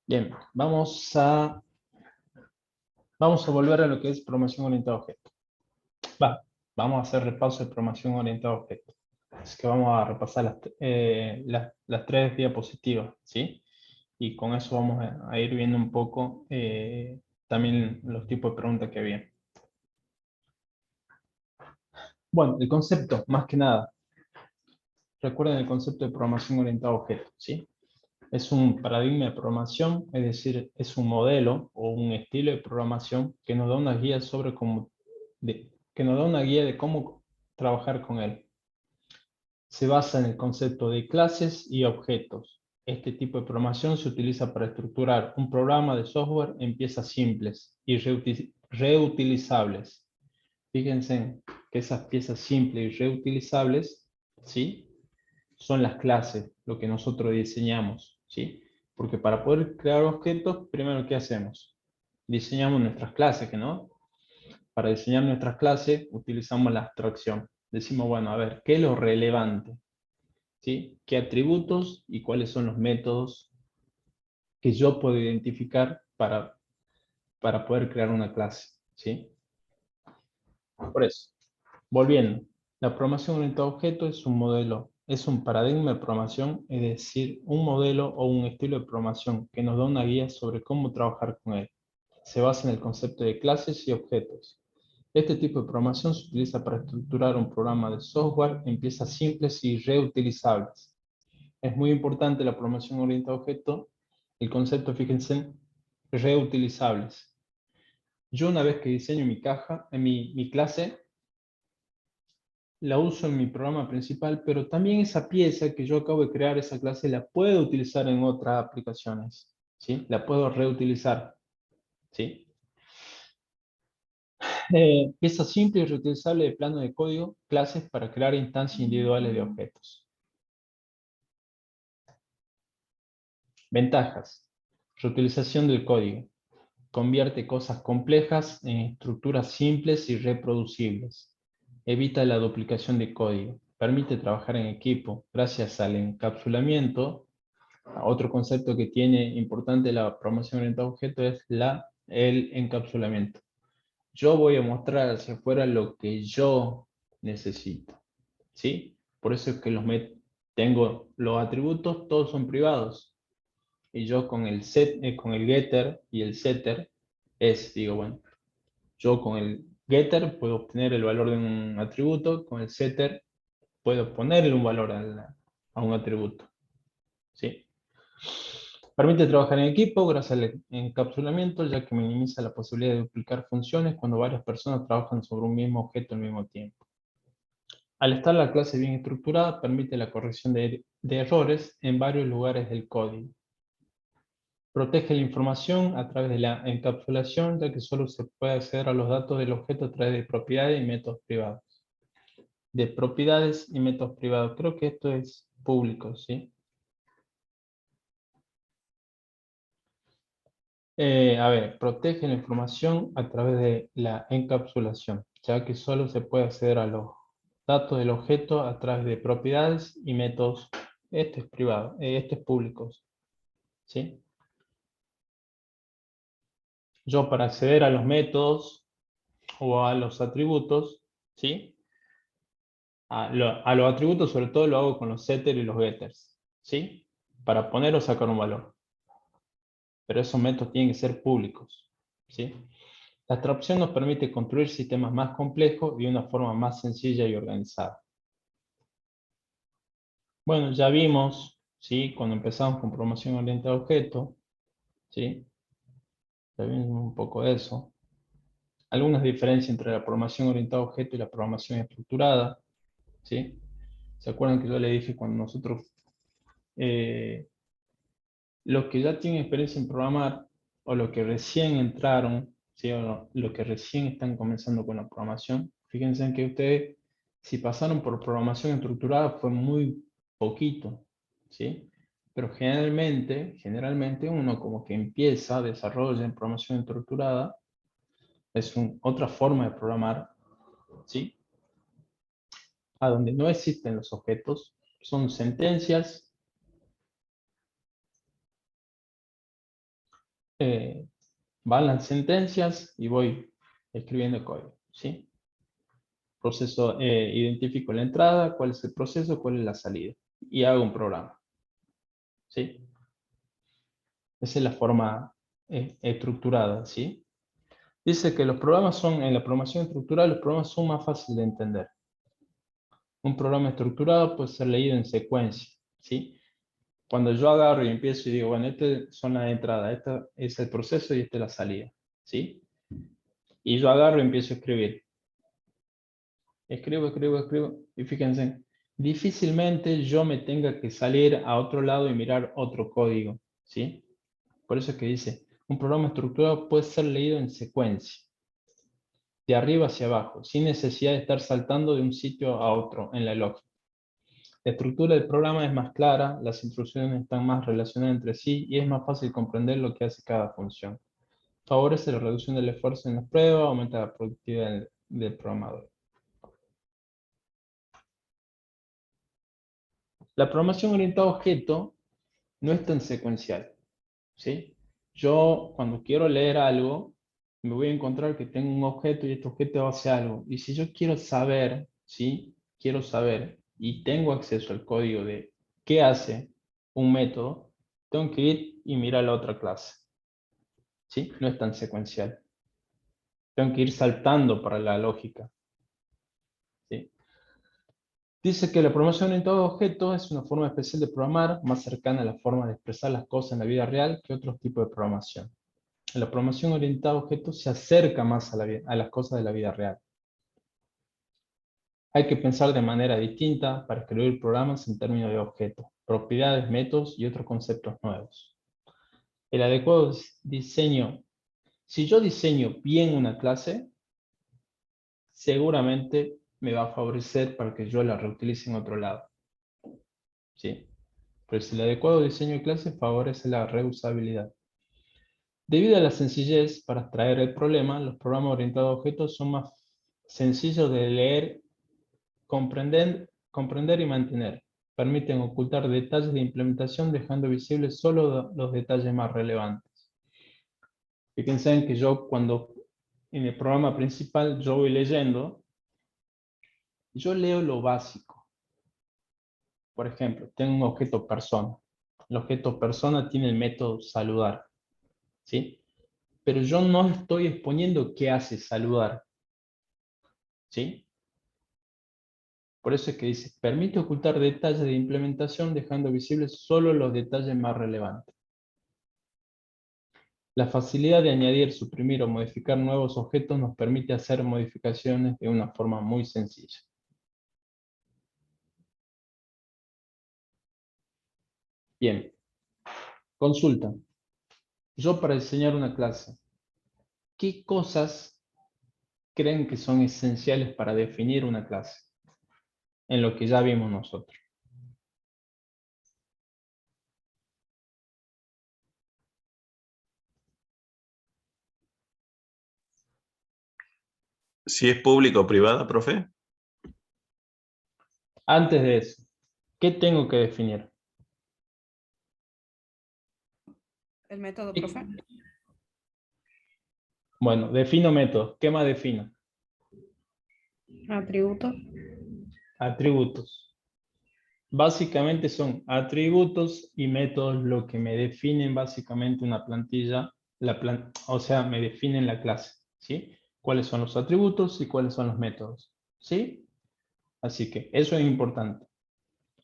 Bien, vamos a volver a lo que es programación orientada a objetos. Vamos a hacer repaso de programación orientada a objetos. Así que vamos a repasar las tres diapositivas, ¿sí? Y con eso vamos a ir viendo un poco también los tipos de preguntas que había. Bueno, el concepto, más que nada. Recuerden el concepto de programación orientada a objetos, ¿sí? Es un paradigma de programación, es decir, es un modelo o un estilo de programación que nos da una guía sobre que nos da una guía de cómo trabajar con él. Se basa en el concepto de clases y objetos. Este tipo de programación se utiliza para estructurar un programa de software en piezas simples y reutilizables. Fíjense que esas piezas simples y reutilizables, ¿sí?, son las clases, lo que nosotros diseñamos, ¿sí? Porque para poder crear objetos, primero, ¿qué hacemos? Diseñamos nuestras clases, ¿no? Para diseñar nuestras clases, utilizamos la abstracción. Decimos, bueno, a ver, ¿qué es lo relevante? ¿Sí? ¿Qué atributos y cuáles son los métodos que yo puedo identificar para poder crear una clase? ¿Sí? Por eso, volviendo, la programación orientada a objetos es un modelo, es un paradigma de programación, es decir, un modelo o un estilo de programación que nos da una guía sobre cómo trabajar con él. Se basa en el concepto de clases y objetos. Este tipo de programación se utiliza para estructurar un programa de software en piezas simples y reutilizables. Es muy importante la programación orientada a objetos, el concepto, fíjense, reutilizables. Yo una vez que diseño mi caja, en mi clase, la uso en mi programa principal, pero también esa pieza que yo acabo de crear, esa clase, la puedo utilizar en otras aplicaciones, ¿sí? La puedo reutilizar, ¿sí? Pieza simple y reutilizable de plano de código, clases para crear instancias individuales de objetos. Ventajas. Reutilización del código. Convierte cosas complejas en estructuras simples y reproducibles. Evita la duplicación de código. Permite trabajar en equipo gracias al encapsulamiento. Otro concepto que tiene importante la programación orientada a objetos es el encapsulamiento. Yo voy a mostrar hacia afuera lo que yo necesito, ¿sí? Por eso es que tengo los atributos, todos son privados. Y yo con el getter y el setter digo, bueno, yo con el getter puedo obtener el valor de un atributo, con el setter puedo ponerle un valor a un atributo, ¿sí? Permite trabajar en equipo gracias al encapsulamiento, ya que minimiza la posibilidad de duplicar funciones cuando varias personas trabajan sobre un mismo objeto al mismo tiempo. Al estar la clase bien estructurada, permite la corrección de errores en varios lugares del código. Protege la información a través de la encapsulación, ya que solo se puede acceder a los datos del objeto a través de propiedades y métodos privados. De propiedades y métodos privados. Creo que esto es público, ¿sí? A ver, protege la información a través de la encapsulación, ya que solo se puede acceder a los datos del objeto a través de propiedades y métodos. Este es privado, este es público, ¿sí? Yo para acceder a los métodos o a los atributos, ¿sí? A los atributos sobre todo lo hago con los setters y los getters, ¿sí? Para poner o sacar un valor. Pero esos métodos tienen que ser públicos, ¿sí? La abstracción nos permite construir sistemas más complejos de una forma más sencilla y organizada. Bueno, ya vimos, ¿sí? Cuando empezamos con programación orientada a objetos, ¿sí? Ya vimos un poco de eso. Algunas diferencias entre la programación orientada a objetos y la programación estructurada, ¿sí? ¿Se acuerdan que yo le dije cuando nosotros, los que ya tienen experiencia en programar, o los que recién entraron, ¿sí? O los que recién están comenzando con la programación, fíjense en que ustedes, si pasaron por programación estructurada, fue muy poquito, ¿sí? Pero generalmente uno como que empieza, desarrolla en programación estructurada, es otra forma de programar, ¿sí? A donde no existen los objetos, son sentencias van las sentencias y voy escribiendo código, ¿sí? Proceso, identifico la entrada, cuál es el proceso, cuál es la salida. Y hago un programa, ¿sí? Esa es la forma estructurada, ¿sí? Dice que los programas son, en la programación estructurada, los programas son más fáciles de entender. Un programa estructurado puede ser leído en secuencia, ¿sí? Cuando yo agarro y empiezo y digo, bueno, estas son las entradas, este es el proceso y esta es la salida, ¿sí? Y yo agarro y empiezo a escribir. Escribo, y fíjense, difícilmente yo me tenga que salir a otro lado y mirar otro código, ¿sí? Por eso es que dice, un programa estructurado puede ser leído en secuencia, de arriba hacia abajo, sin necesidad de estar saltando de un sitio a otro en la lógica. La estructura del programa es más clara, las instrucciones están más relacionadas entre sí y es más fácil comprender lo que hace cada función. Favorece la reducción del esfuerzo en las pruebas, aumenta la productividad del programador. La programación orientada a objeto no es tan secuencial, ¿sí? Yo cuando quiero leer algo, me voy a encontrar que tengo un objeto y este objeto hace algo. Y si yo quiero saber, ¿sí? Quiero saber y tengo acceso al código de qué hace un método, tengo que ir y mirar la otra clase, ¿sí? No es tan secuencial. Tengo que ir saltando para la lógica, ¿sí? Dice que la programación orientada a objetos es una forma especial de programar, más cercana a la forma de expresar las cosas en la vida real que otros tipos de programación. La programación orientada a objetos se acerca más a las cosas de la vida real. Hay que pensar de manera distinta para escribir programas en términos de objetos, propiedades, métodos y otros conceptos nuevos. El adecuado diseño, si yo diseño bien una clase, seguramente me va a favorecer para que yo la reutilice en otro lado, ¿sí? Pero si el adecuado diseño de clase favorece la reusabilidad. Debido a la sencillez para extraer el problema, los programas orientados a objetos son más sencillos de leer, comprender y mantener. Permiten ocultar detalles de implementación dejando visibles solo los detalles más relevantes. Fíjense en que yo cuando en el programa principal yo voy leyendo, yo leo lo básico. Por ejemplo, tengo un objeto persona. El objeto persona tiene el método saludar, ¿sí? Pero yo no estoy exponiendo qué hace saludar, ¿sí? Por eso es que dice, permite ocultar detalles de implementación dejando visibles solo los detalles más relevantes. La facilidad de añadir, suprimir o modificar nuevos objetos nos permite hacer modificaciones de una forma muy sencilla. Bien, consulta. Yo para diseñar una clase, ¿qué cosas creen que son esenciales para definir una clase? En lo que ya vimos nosotros. Si es público o privada, profe. Antes de eso, ¿qué tengo que definir? El método, profe. Bueno, defino métodos. ¿Qué más defino? Atributo. Atributos. Básicamente son atributos y métodos lo que me definen básicamente una plantilla, o sea, me definen la clase, ¿sí? ¿Cuáles son los atributos y cuáles son los métodos? ¿Sí? Así que eso es importante.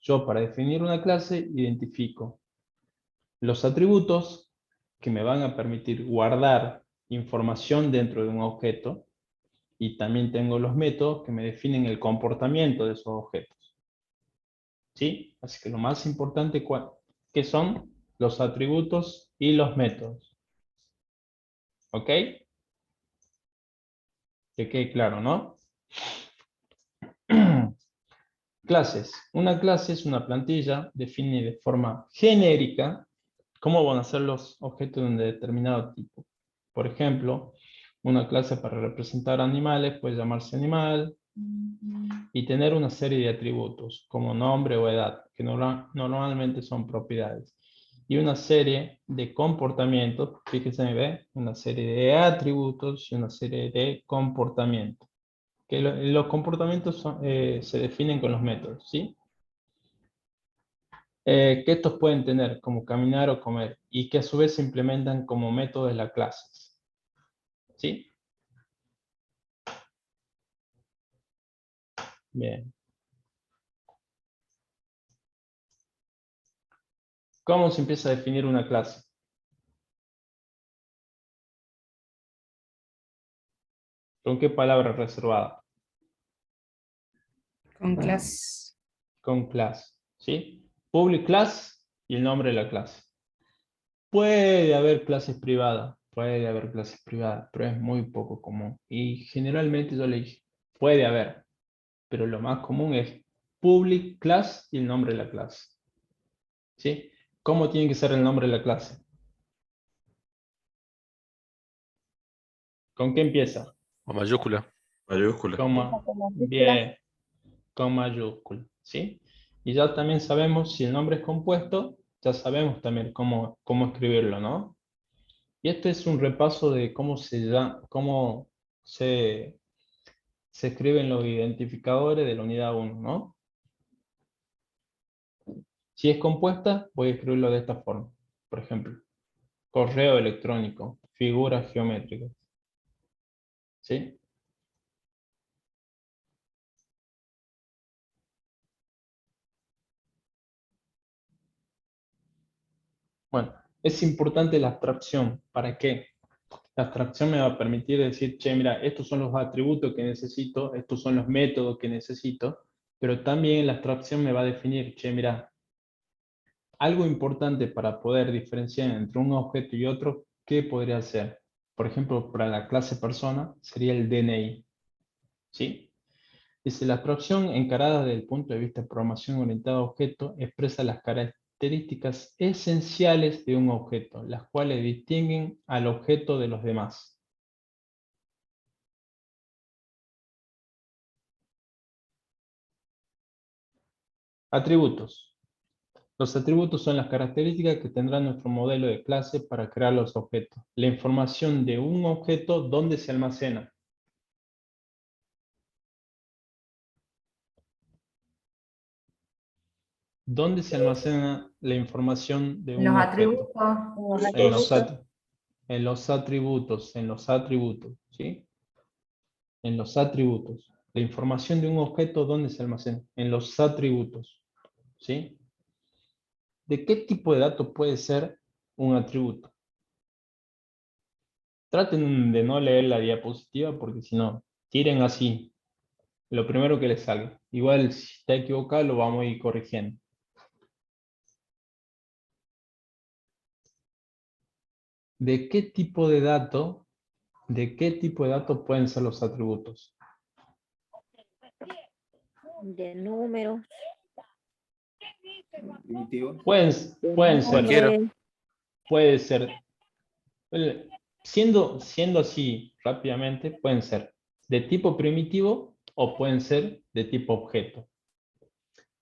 Yo para definir una clase identifico los atributos que me van a permitir guardar información dentro de un objeto y también tengo los métodos que me definen el comportamiento de esos objetos. ¿Sí? Así que lo más importante que son los atributos y los métodos. ¿Ok? Que quede claro, ¿no? Clases. Una clase es una plantilla, define de forma genérica cómo van a ser los objetos de un determinado tipo. Por ejemplo, una clase para representar animales puede llamarse animal y tener una serie de atributos como nombre o edad, que normalmente son propiedades. y una serie de comportamientos, fíjense, ¿ve? Una serie de atributos y una serie de comportamientos. Que los comportamientos se definen con los métodos, ¿sí? Que estos pueden tener como caminar o comer y que a su vez se implementan como métodos de la clase, ¿sí? Bien. ¿Cómo se empieza a definir una clase? ¿Con qué palabra reservada? Con clase. Con clase, ¿sí? Public class y el nombre de la clase. Puede haber clases privadas, pero es muy poco común. Y generalmente yo le dije, puede haber, pero lo más común es public class y el nombre de la clase, ¿sí? ¿Cómo tiene que ser el nombre de la clase? ¿Con qué empieza? O mayúscula. Mayúscula. Bien, con mayúscula, ¿sí? Y ya también sabemos si el nombre es compuesto, ya sabemos también cómo escribirlo, ¿no? Y este es un repaso de cómo se escriben los identificadores de la unidad 1, ¿no? Si es compuesta, voy a escribirlo de esta forma. Por ejemplo, correo electrónico, figuras geométricas, ¿sí? Bueno, es importante la abstracción. ¿Para qué? La abstracción me va a permitir decir, che, mira, estos son los atributos que necesito, estos son los métodos que necesito, pero también la abstracción me va a definir, che, mira, algo importante para poder diferenciar entre un objeto y otro, ¿qué podría ser? Por ejemplo, para la clase persona sería el DNI, ¿sí? Dice, la abstracción encarada desde el punto de vista de programación orientada a objetos expresa las características esenciales de un objeto, las cuales distinguen al objeto de los demás. Atributos. Los atributos son las características que tendrá nuestro modelo de clase para crear los objetos. La información de un objeto, ¿dónde se almacena? ¿Dónde se almacena la información de Los un atributos. objeto? En los atributos, ¿sí? En los atributos. La información de un objeto, ¿dónde se almacena? En los atributos, ¿sí? ¿De qué tipo de dato puede ser un atributo? Traten de no leer la diapositiva porque si no, tiren así, lo primero que les salga. Igual si está equivocado lo vamos a ir corrigiendo. ¿De qué tipo de dato pueden ser los atributos? De números, Pueden ser, Cualquiera. puede ser, siendo así rápidamente, pueden ser de tipo primitivo o pueden ser de tipo objeto.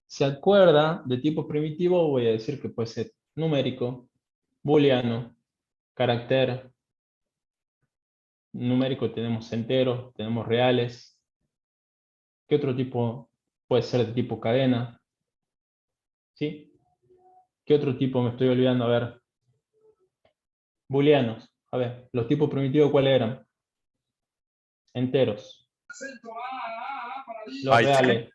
¿Se acuerda de tipo primitivo? Voy a decir que puede ser numérico, booleano, carácter. Numérico tenemos enteros, tenemos reales. ¿Qué otro tipo puede ser de tipo cadena? ¿Sí? ¿Qué otro tipo me estoy olvidando? A ver. Booleanos. A ver, los tipos primitivos, ¿cuáles eran? Enteros. Los Byte. reales.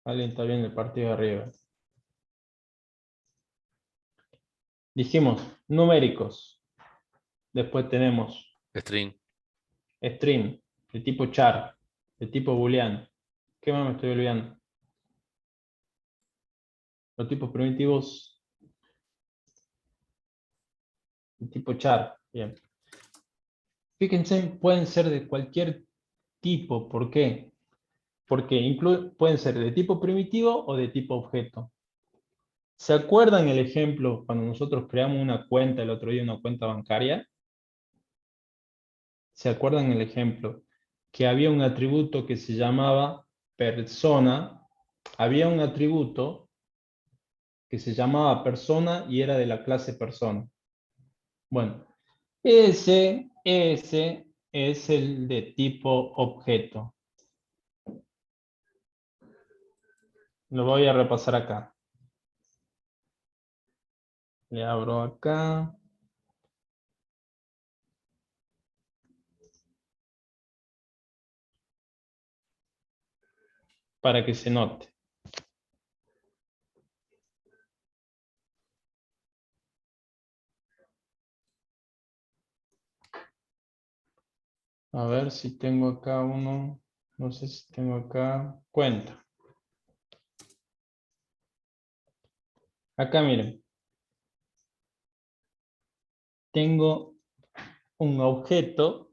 Alguien está viendo el partido de arriba. Dijimos numéricos. Después tenemos String. string, de tipo char, de tipo booleano. ¿Qué más me estoy olvidando? Los tipos primitivos de tipo char. Bien. Fíjense, pueden ser de cualquier tipo. ¿Por qué? Porque pueden ser de tipo primitivo o de tipo objeto. ¿Se acuerdan el ejemplo cuando nosotros creamos una cuenta el otro día, una cuenta bancaria? ¿Se acuerdan el ejemplo? Que había un atributo que se llamaba persona había un atributo que se llamaba persona y era de la clase persona. Bueno, ese es el de tipo objeto. Lo voy a repasar acá. Le abro acá. Para que se note. A ver si tengo acá uno. No sé si tengo acá. Cuenta. Acá miren. Tengo un objeto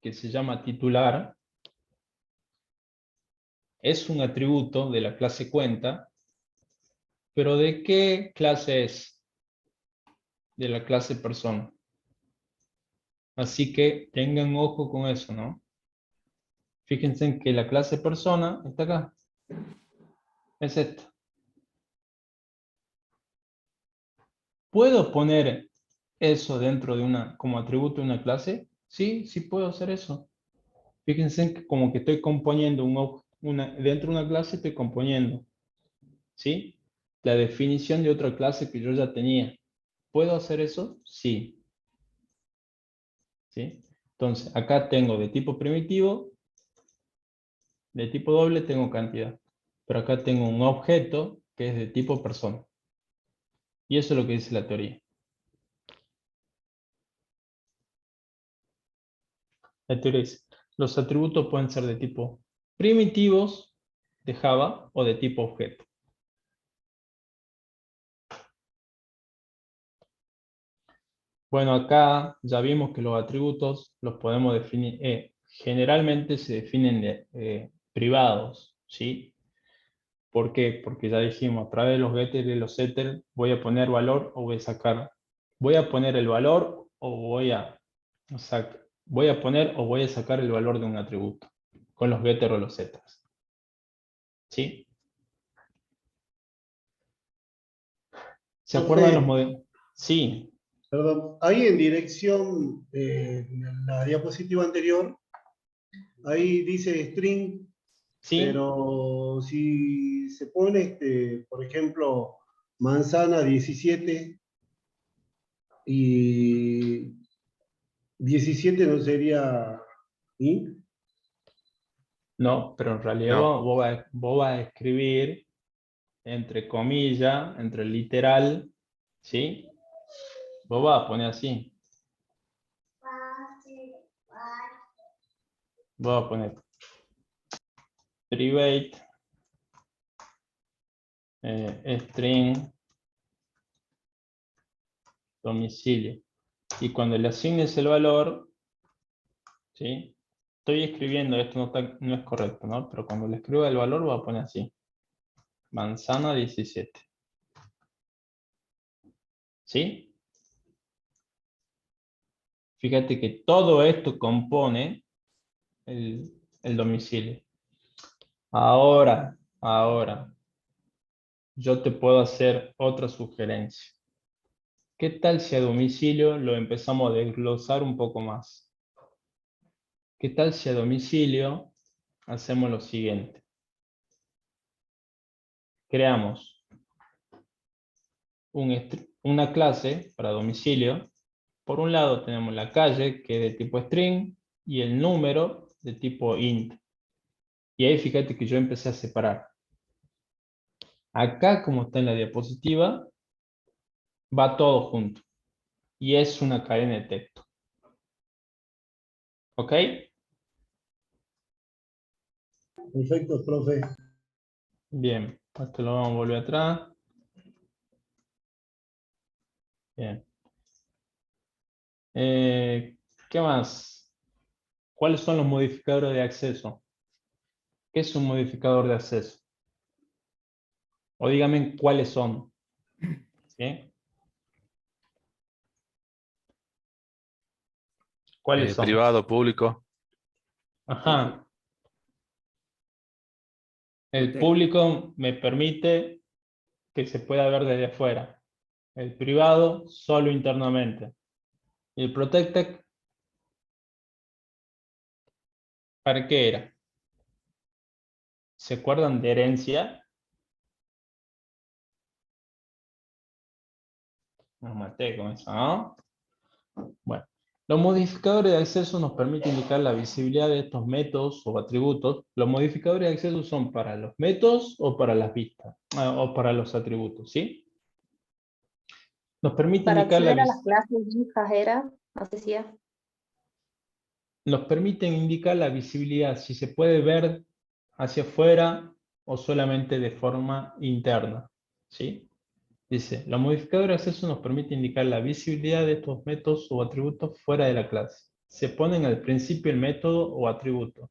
que se llama titular. Es un atributo de la clase cuenta. Pero ¿de qué clase es? De la clase persona. Así que tengan ojo con eso, ¿no? Fíjense en que la clase persona está acá. Es esta. ¿Puedo poner eso dentro de como atributo de una clase? Sí, sí puedo hacer eso. Fíjense en que como que estoy componiendo dentro de una clase estoy componiendo, ¿sí? La definición de otra clase que yo ya tenía. ¿Puedo hacer eso? Sí. ¿Sí? Entonces, acá tengo de tipo primitivo, de tipo doble tengo cantidad. Pero acá tengo un objeto que es de tipo persona. Y eso es lo que dice la teoría. La teoría dice, los atributos pueden ser de tipo primitivos de Java o de tipo objeto. Bueno, acá ya vimos que los atributos los podemos definir, generalmente se definen privados, ¿sí? ¿Por qué? Porque ya dijimos, a través de los getters y los setters voy a poner valor o voy a sacar. Voy a poner el valor o voy a poner o voy a sacar el valor de un atributo con los getters o los setters. ¿Sí? ¿Se acuerdan los Profe, modelos? Sí, perdón, ahí en dirección, en la diapositiva anterior, ahí dice string, sí, pero si se pone, por ejemplo, manzana 17 y 17 no sería int. no, pero en realidad No, vos vas a escribir entre comillas, entre literal, ¿sí? Vos vas a poner así. Vos vas a poner private string domicilio. Y cuando le asignes el valor, ¿sí? Estoy escribiendo, esto no es correcto, ¿no? Pero cuando le escriba el valor, voy a poner así. Manzana 17. ¿Sí? Fíjate que todo esto compone el domicilio. Ahora, yo te puedo hacer otra sugerencia. ¿Qué tal si a domicilio lo empezamos a desglosar un poco más? ¿Qué tal si a domicilio hacemos lo siguiente? Creamos una clase para domicilio. Por un lado tenemos la calle, que es de tipo string, y el número de tipo int. Y ahí fíjate que yo empecé a separar. Acá, como está en la diapositiva, va todo junto. Y es una cadena de texto. ¿Ok? Perfecto, profe. Bien. Esto lo vamos a volver atrás. Bien. ¿Qué más? ¿Cuáles son los modificadores de acceso? ¿Qué es un modificador de acceso? O díganme cuáles son. ¿Sí? ¿Cuáles son? privado, público. Ajá. El Protect. público me permite que se pueda ver desde afuera. El privado, solo internamente. Y el protected, ¿para qué era? ¿Se acuerdan de herencia? Nos maté con eso, ¿no? Bueno, los modificadores de acceso nos permiten indicar la visibilidad de estos métodos o atributos. Los modificadores de acceso son para los métodos o para las vistas, o para los atributos, ¿sí? Nos permite Para indicar la acceder a las visibilidad. clases hijas era, nos decía. Nos permiten indicar la visibilidad, si se puede ver hacia afuera o solamente de forma interna, ¿sí? Dice, los modificadores de acceso nos permite indicar la visibilidad de estos métodos o atributos fuera de la clase. Se ponen al principio el método o atributo.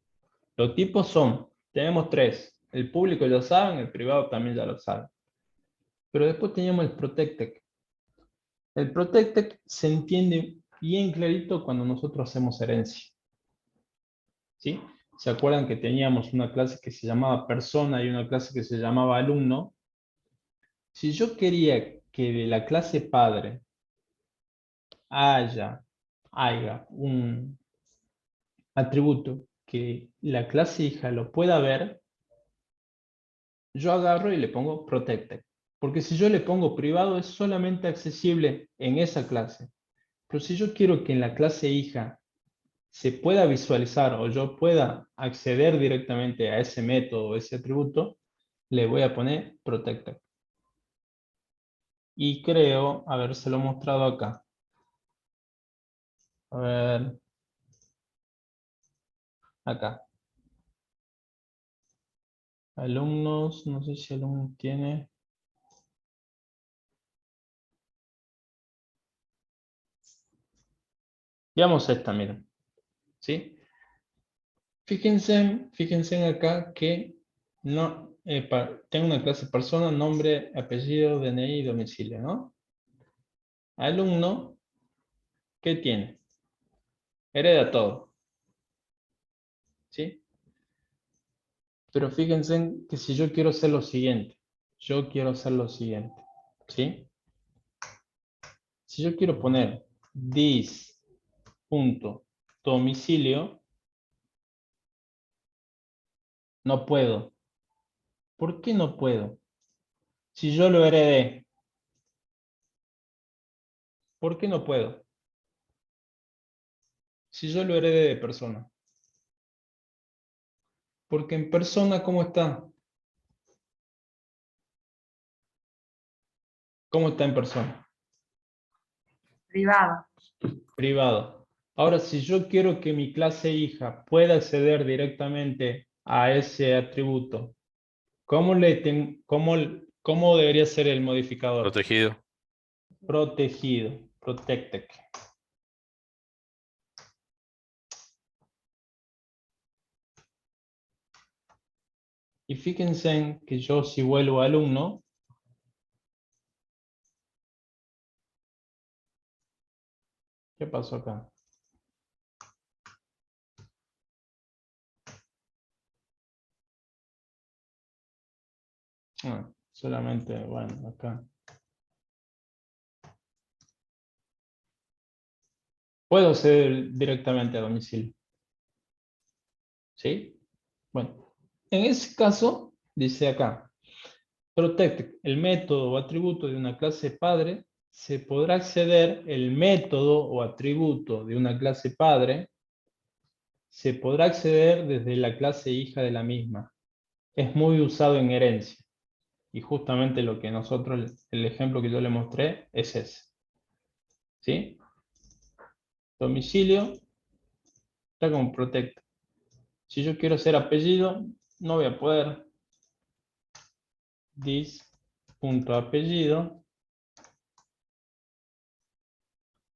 Los tipos son, tenemos tres. El público ya saben, el privado también ya lo sabe. Pero después tenemos el protected. El protected se entiende bien clarito cuando nosotros hacemos herencia. ¿Sí? ¿Se acuerdan que teníamos una clase que se llamaba persona y una clase que se llamaba alumno? Si yo quería que de la clase padre haya un atributo que la clase hija lo pueda ver, yo agarro y le pongo protected. Porque si yo le pongo privado es solamente accesible en esa clase. Pero si yo quiero que en la clase hija se pueda visualizar o yo pueda acceder directamente a ese método o ese atributo, le voy a poner protected. Y creo habérselo mostrado acá. A ver. Acá. Alumnos, no sé si alumno tiene. Veamos esta, miren. ¿Sí? Fíjense acá que no, tengo una clase persona, nombre, apellido, DNI y domicilio, ¿no? Alumno, ¿qué tiene? Hereda todo. ¿Sí? Pero fíjense que si yo quiero hacer lo siguiente, ¿sí? Si yo quiero poner this.domicilio, no puedo. ¿Por qué no puedo? Si yo lo heredé, ¿por qué no puedo? Si yo lo heredé de persona. Porque en persona, ¿cómo está? ¿Cómo está en persona? Privado. Privado. Ahora, si yo quiero que mi clase hija pueda acceder directamente a ese atributo, ¿cómo debería ser el modificador? Protegido. Protegido. Protected. Y fíjense que yo si vuelvo a alumno, ¿qué pasó acá? Solamente, bueno, acá. Puedo acceder directamente a domicilio. ¿Sí? Bueno, en ese caso, dice acá, protect el método o atributo de una clase padre, se podrá acceder el método o atributo de una clase padre, se podrá acceder desde la clase hija de la misma. Es muy usado en herencia. Y justamente lo que nosotros, el ejemplo que yo le mostré es ese. ¿Sí? Domicilio está como protect. Si yo quiero hacer apellido, no voy a poder. This.apellido.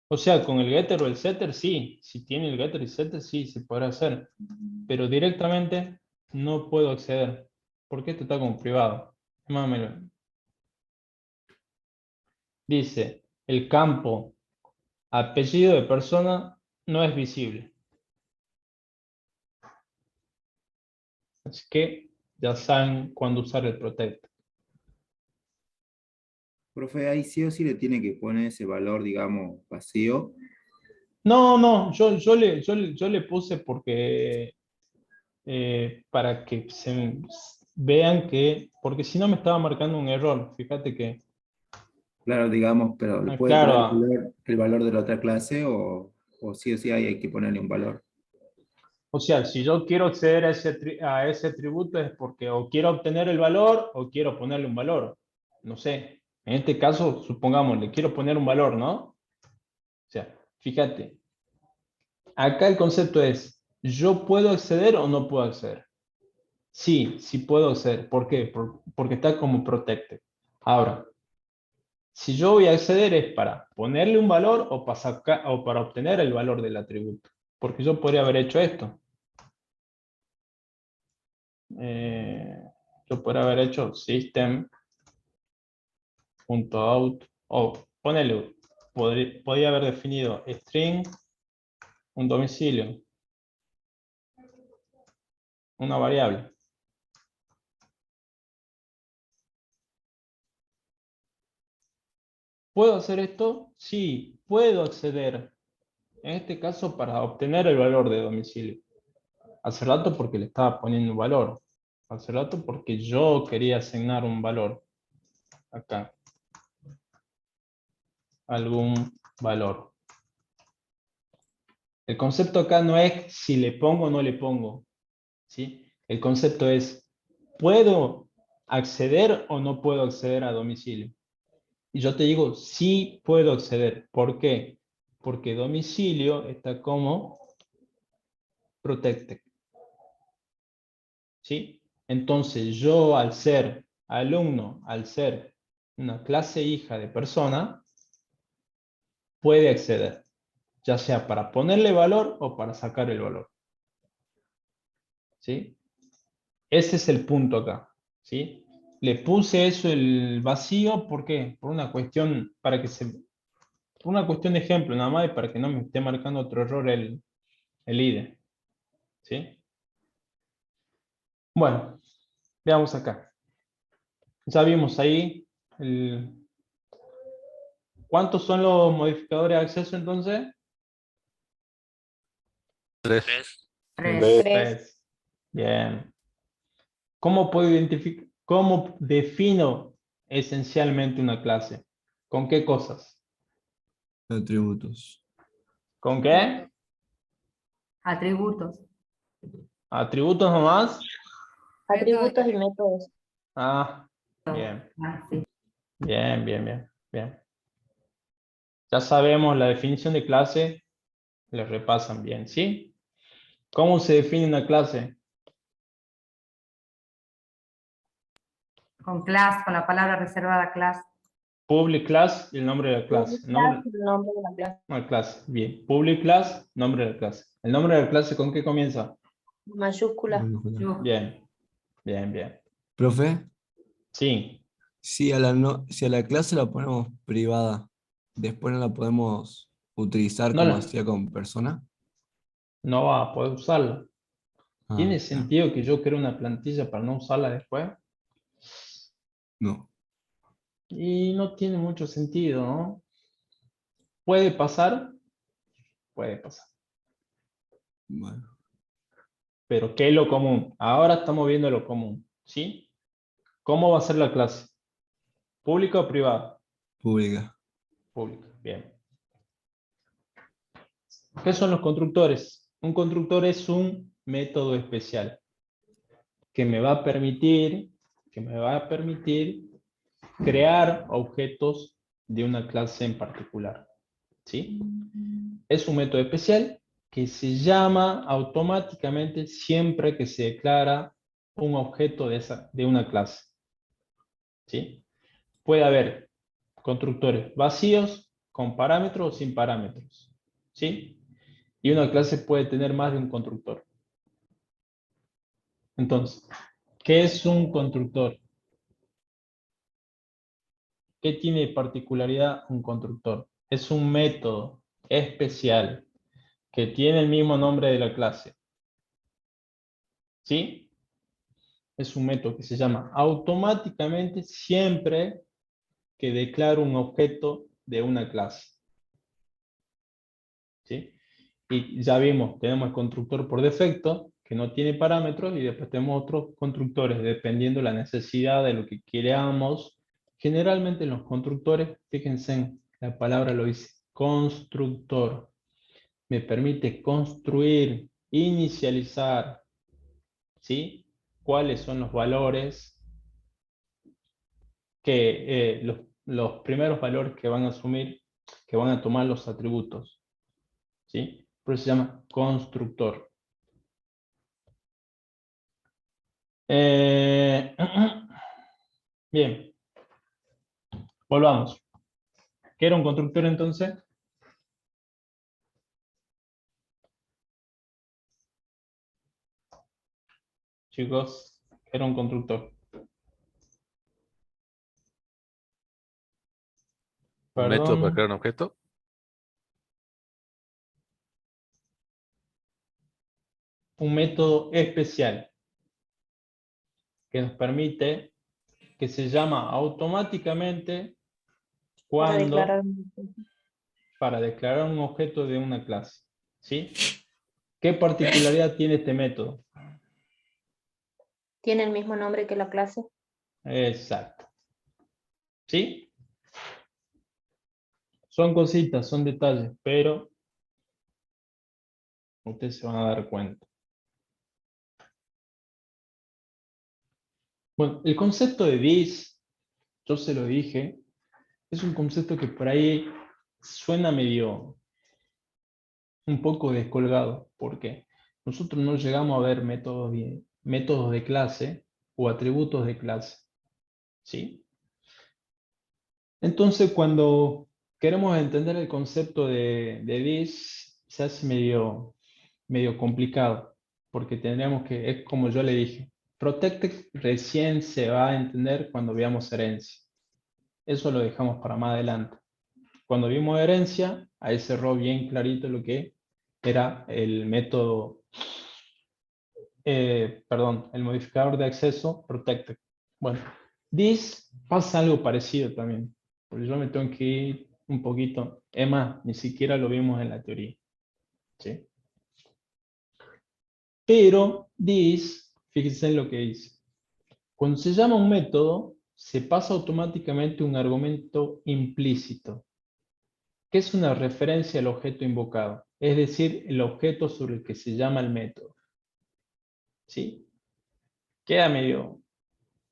O sea, con el getter o el setter, sí. Si tiene el getter y setter, sí, se podrá hacer. Pero directamente no puedo acceder. Porque esto está como privado. Más o menos. Dice, el campo apellido de persona no es visible. Así que ya saben cuándo usar el protect. Profe, ahí sí o sí le tiene que poner ese valor, digamos, vacío. No, yo le puse porque para que vean que, porque si no me estaba marcando un error. Fíjate que, Claro, digamos, pero le puede claro, poner el valor de la otra clase o sí hay que ponerle un valor. o sea, si yo quiero acceder a ese atributo es porque o quiero obtener el valor o quiero ponerle un valor. No sé, en este caso, supongamos, le quiero poner un valor, ¿no? O sea, fíjate, acá el concepto es, ¿yo puedo acceder o no puedo acceder? Sí, sí puedo acceder. ¿Por qué? Porque está como protected. Ahora, si yo voy a acceder es para ponerle un valor o o para obtener el valor del atributo. Porque yo podría haber hecho esto. Yo podría haber hecho system.out o ponerle, podría haber definido string, un domicilio, una variable. ¿Puedo hacer esto? Sí, puedo acceder. En este caso para obtener el valor de domicilio. Hace rato porque le estaba poniendo un valor. Hace rato porque yo quería asignar un valor. Acá. Algún valor. El concepto acá no es si le pongo o no le pongo. ¿Sí? El concepto es, ¿puedo acceder o no puedo acceder a domicilio? Y yo te digo, sí puedo acceder. ¿Por qué? Porque domicilio está como protected. ¿Sí? Entonces yo al ser alumno, al ser una clase hija de persona, puede acceder, ya sea para ponerle valor o para sacar el valor. ¿Sí? Ese es el punto acá. ¿Sí? Le puse eso el vacío, ¿por qué? Por una cuestión, por una cuestión de ejemplo nada más y para que no me esté marcando otro error el IDE. ¿Sí? Bueno, veamos acá. Ya vimos ahí ¿cuántos son los modificadores de acceso entonces? 3. 3. 3. Bien. ¿Cómo puedo identificar, cómo defino esencialmente una clase? ¿Con qué cosas? Atributos. ¿Con qué? Atributos. ¿Atributos nomás? Atributos y métodos. Ah, bien, Ah, sí. bien. Ya sabemos la definición de clase, le repasan bien, ¿sí? ¿Cómo se define una clase? Con class, con la palabra reservada class. Public class y el nombre de la clase. El nombre de la clase. La clase, bien. Public class, nombre de la clase. ¿El nombre de la clase con qué comienza? Mayúscula. Yo. Bien. Profe, Sí, si si a la clase la ponemos privada, después no la podemos utilizar no, como hacía con persona. no va a poder usarla. Ah, ¿Tiene sentido que yo cree una plantilla para no usarla después? no. Y no tiene mucho sentido, ¿no? ¿Puede pasar? Puede pasar. Bueno, Pero ¿qué es lo común? Ahora estamos viendo lo común, ¿sí? ¿Cómo va a ser la clase? ¿Pública o privada? pública. Pública, bien. ¿Qué son los constructores? Un constructor es un método especial que me va a permitir crear objetos de una clase en particular. ¿Sí? Es un método especial que se llama automáticamente siempre que se declara un objeto de una clase. ¿Sí? Puede haber constructores vacíos, con parámetros o sin parámetros. ¿Sí? Y una clase puede tener más de un constructor. Entonces, ¿qué es un constructor? ¿Qué tiene de particularidad un constructor? Es un método especial que tiene el mismo nombre de la clase. ¿Sí? es un método que se llama automáticamente siempre que declaro un objeto de una clase. ¿Sí? Y ya vimos, tenemos el constructor por defecto, que no tiene parámetros, y después tenemos otros constructores, dependiendo de la necesidad de lo que queramos. Generalmente los constructores, fíjense, la palabra lo dice, constructor. Me permite construir, inicializar, ¿sí? ¿Cuáles son los valores que, los primeros valores que van a asumir, que van a tomar los atributos? ¿Sí? Por eso se llama constructor. Bien, volvamos. ¿Qué era un constructor entonces? Chicos, ¿qué era un constructor? Un método para Perdón, crear un objeto. un método especial que nos permite, que se llama automáticamente Para declarar. cuando, para declarar un objeto de una clase. ¿Sí? ¿Qué particularidad tiene este método? ¿Tiene el mismo nombre que la clase? Exacto. ¿Sí? Son cositas, son detalles, pero ustedes se van a dar cuenta. Bueno, el concepto de this, yo se lo dije, es un concepto que por ahí suena medio, un poco descolgado, porque nosotros no llegamos a ver métodos de clase o atributos de clase, ¿sí? Entonces, cuando queremos entender el concepto de this, se hace medio complicado, porque tendríamos que, es como yo le dije, protected recién se va a entender cuando veamos herencia. Eso lo dejamos para más adelante. Cuando vimos herencia, ahí cerró bien clarito lo que era el método, perdón, el modificador de acceso protected. Bueno, this pasa algo parecido también, porque yo me tengo que ir un poquito, es más, ni siquiera lo vimos en la teoría, ¿sí? Pero this, fíjense en lo que dice. Cuando se llama un método, se pasa automáticamente un argumento implícito, que es una referencia al objeto invocado, es decir, el objeto sobre el que se llama el método. ¿Sí? Queda medio...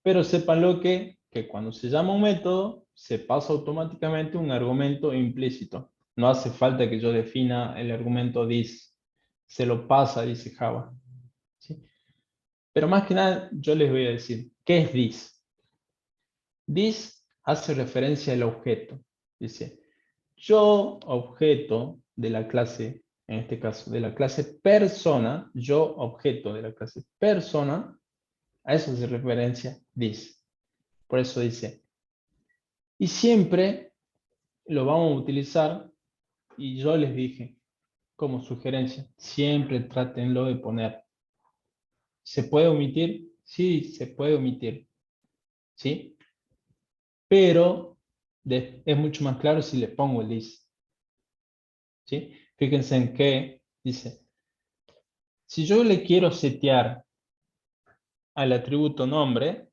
Pero sépanlo que cuando se llama un método, se pasa automáticamente un argumento implícito. No hace falta que yo defina el argumento this. Se lo pasa, dice Java. ¿Sí? Pero más que nada, yo les voy a decir, ¿qué es this? This hace referencia al objeto. Dice, yo objeto de la clase, en este caso de la clase persona, yo objeto de la clase persona, a eso hace referencia this. Por eso dice, y siempre lo vamos a utilizar, y yo les dije como sugerencia, siempre trátenlo de poner. ¿Se puede omitir? Sí, se puede omitir. ¿Sí? Pero es mucho más claro si le pongo el this. ¿Sí? Fíjense en que dice, si yo le quiero setear al atributo nombre,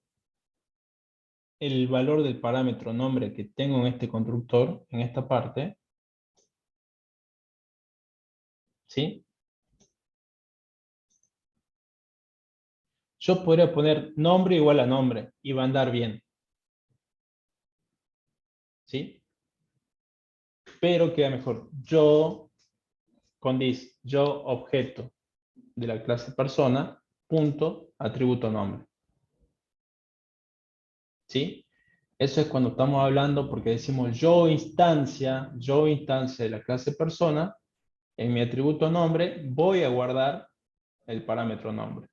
el valor del parámetro nombre que tengo en este constructor, en esta parte, ¿sí? Yo podría poner nombre igual a nombre y va a andar bien. ¿Sí? Pero queda mejor. Yo, con this, yo objeto de la clase persona, punto, atributo nombre. ¿Sí? Eso es cuando estamos hablando, porque decimos yo instancia de la clase persona, en mi atributo nombre voy a guardar el parámetro nombre.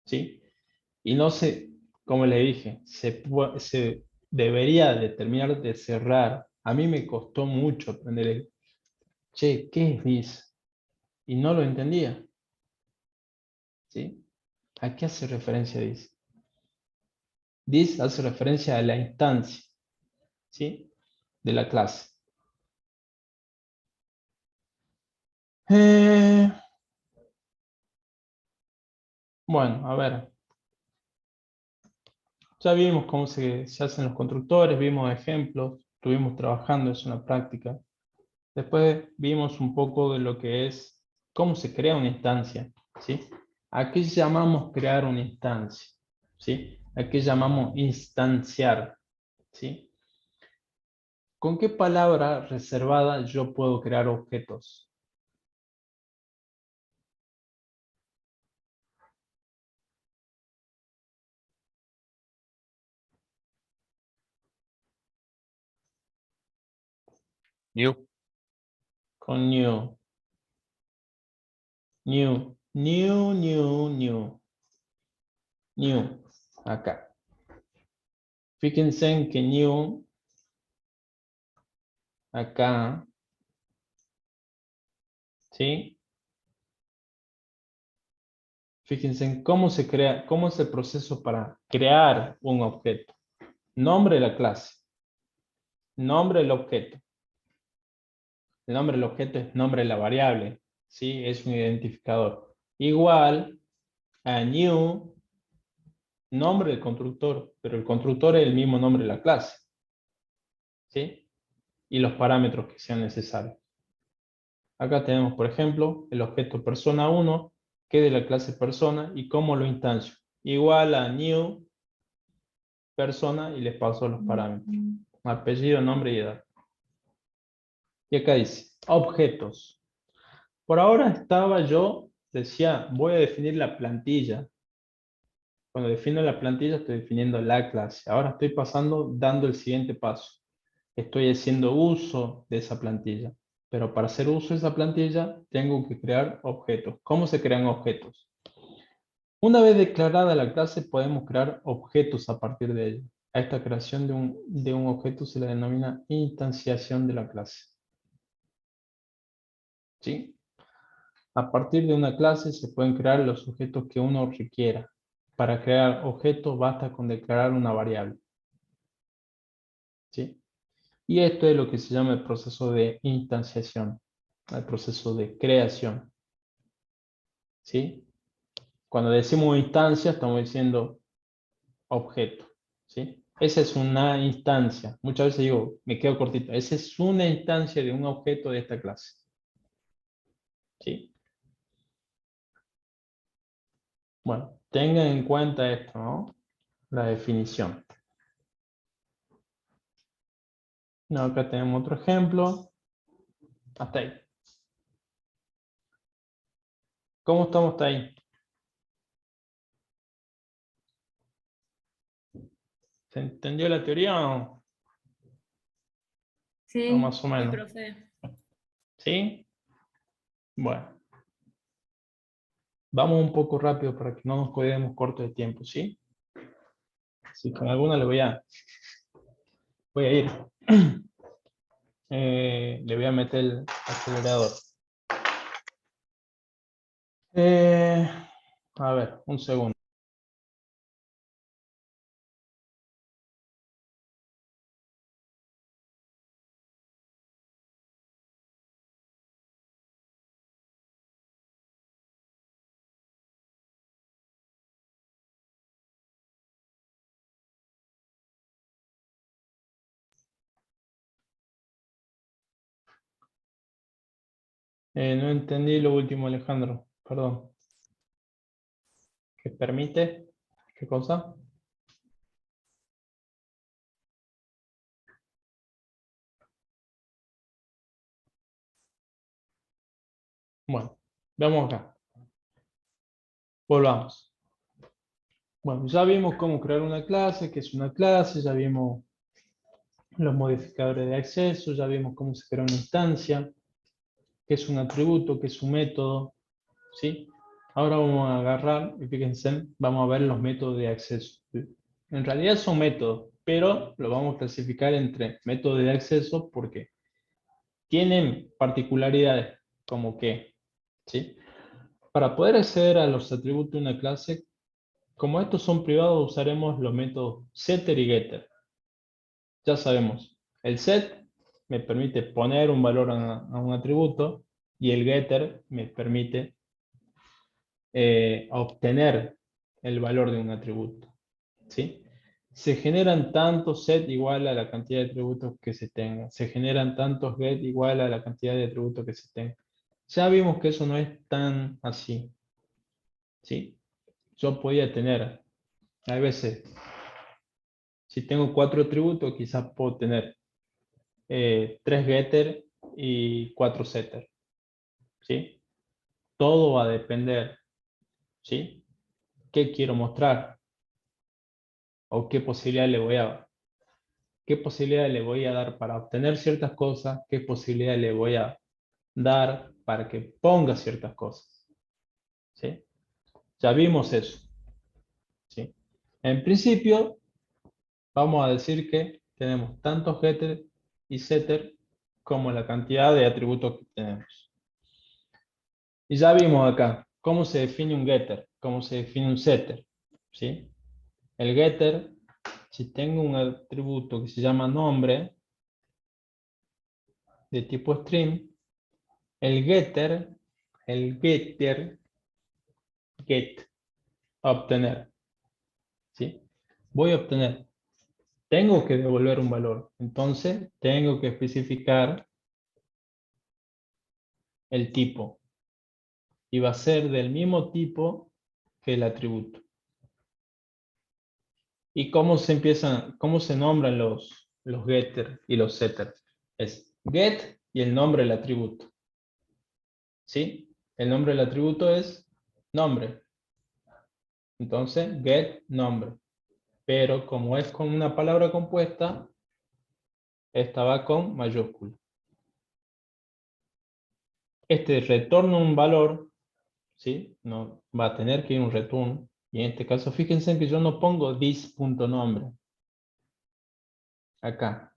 ¿Sí? Y no sé, como le dije, se debería de terminar de cerrar. A mí me costó mucho aprender el, che, ¿qué es this? Y no lo entendía. ¿Sí? ¿A qué hace referencia this? This hace referencia a la instancia, ¿sí? De la clase. Bueno, a ver. Ya vimos cómo se hacen los constructores, vimos ejemplos, estuvimos trabajando, es una práctica. Después vimos un poco de lo que es cómo se crea una instancia, ¿sí? ¿A qué llamamos crear una instancia? ¿Sí? ¿A qué llamamos instanciar? ¿Sí? ¿Con qué palabra reservada yo puedo crear objetos? New. Con new. New. New, new, new. New. Acá. Fíjense en que new, acá, ¿sí? Fíjense en cómo se crea, cómo es el proceso para crear un objeto. Nombre de la clase. Nombre del objeto. El nombre del objeto es nombre de la variable, ¿sí? Es un identificador. Igual a new, nombre del constructor, pero el constructor es el mismo nombre de la clase, ¿sí? Y los parámetros que sean necesarios. Acá tenemos, por ejemplo, el objeto persona 1, que es de la clase persona, y cómo lo instancio. Igual a new persona y les paso los parámetros. Apellido, nombre y edad. Y acá dice, objetos. Por ahora decía, voy a definir la plantilla. Cuando defino la plantilla estoy definiendo la clase. Ahora estoy dando el siguiente paso. Estoy haciendo uso de esa plantilla. Pero para hacer uso de esa plantilla tengo que crear objetos. ¿Cómo se crean objetos? Una vez declarada la clase podemos crear objetos a partir de ella. A esta creación de un objeto se le denomina instanciación de la clase. ¿Sí? A partir de una clase se pueden crear los objetos que uno requiera. Para crear objetos basta con declarar una variable. ¿Sí? Y esto es lo que se llama el proceso de instanciación, el proceso de creación. ¿Sí? Cuando decimos instancia estamos diciendo objeto. ¿Sí? Esa es una instancia. Muchas veces digo, me quedo cortito. Esa es una instancia de un objeto de esta clase. ¿Sí? Bueno, tengan en cuenta esto, ¿no? La definición. No, acá tenemos otro ejemplo. Hasta ahí. ¿Cómo estamos hasta ahí? ¿Se entendió la teoría o no? Sí. O más o Sí, menos. profe. ¿Sí? Bueno. Vamos un poco rápido para que no nos quedemos cortos de tiempo, ¿sí? Si con alguna le voy a ir. Le voy a meter el acelerador. A ver, un segundo. No entendí lo último, Alejandro. Perdón. ¿Qué permite? ¿Qué cosa? Bueno, vamos acá. Volvamos. Bueno, ya vimos cómo crear una clase, qué es una clase, ya vimos los modificadores de acceso, ya vimos cómo se crea una instancia, qué es un atributo, qué es un método, ¿sí? Ahora vamos a agarrar, y fíjense, vamos a ver los métodos de acceso. En realidad son métodos, pero lo vamos a clasificar entre métodos de acceso porque tienen particularidades, como que, ¿sí? Para poder acceder a los atributos de una clase, Como estos son privados, usaremos los métodos setter y getter. Ya sabemos, el set me permite poner un valor a un atributo y el getter me permite obtener el valor de un atributo. ¿Sí? Se generan tantos set igual a la cantidad de atributos que se tengan. Se generan tantos get igual a la cantidad de atributos que se tengan. Ya vimos que eso no es tan así. ¿Sí? Yo podía tener, a veces, si tengo 4 atributos, quizás puedo tener 3 getter y 4 setter. ¿Sí? Todo va a depender, ¿sí? ¿Qué quiero mostrar? ¿O qué posibilidad le voy a qué posibilidad le voy a dar para obtener ciertas cosas? ¿Qué posibilidad le voy a dar para que ponga ciertas cosas? ¿Sí? Ya vimos eso. ¿Sí? En principio, vamos a decir que tenemos tanto getter y setter como la cantidad de atributos que tenemos. Y ya vimos acá cómo se define un getter, cómo se define un setter. ¿Sí? El getter, si tengo un atributo que se llama nombre de tipo string, el getter, get, obtener. ¿Sí? Voy a obtener. Tengo que devolver un valor. Entonces, tengo que especificar el tipo. Y va a ser del mismo tipo que el atributo. ¿Y cómo se nombran los getter y los setter? Es get y el nombre del atributo. ¿Sí? El nombre del atributo es nombre. Entonces, get nombre. Pero como es con una palabra compuesta, esta va con mayúscula. Este retorna un valor, ¿sí? No, va a tener que ir un return. Y en este caso, fíjense que yo no pongo this.nombre. Acá.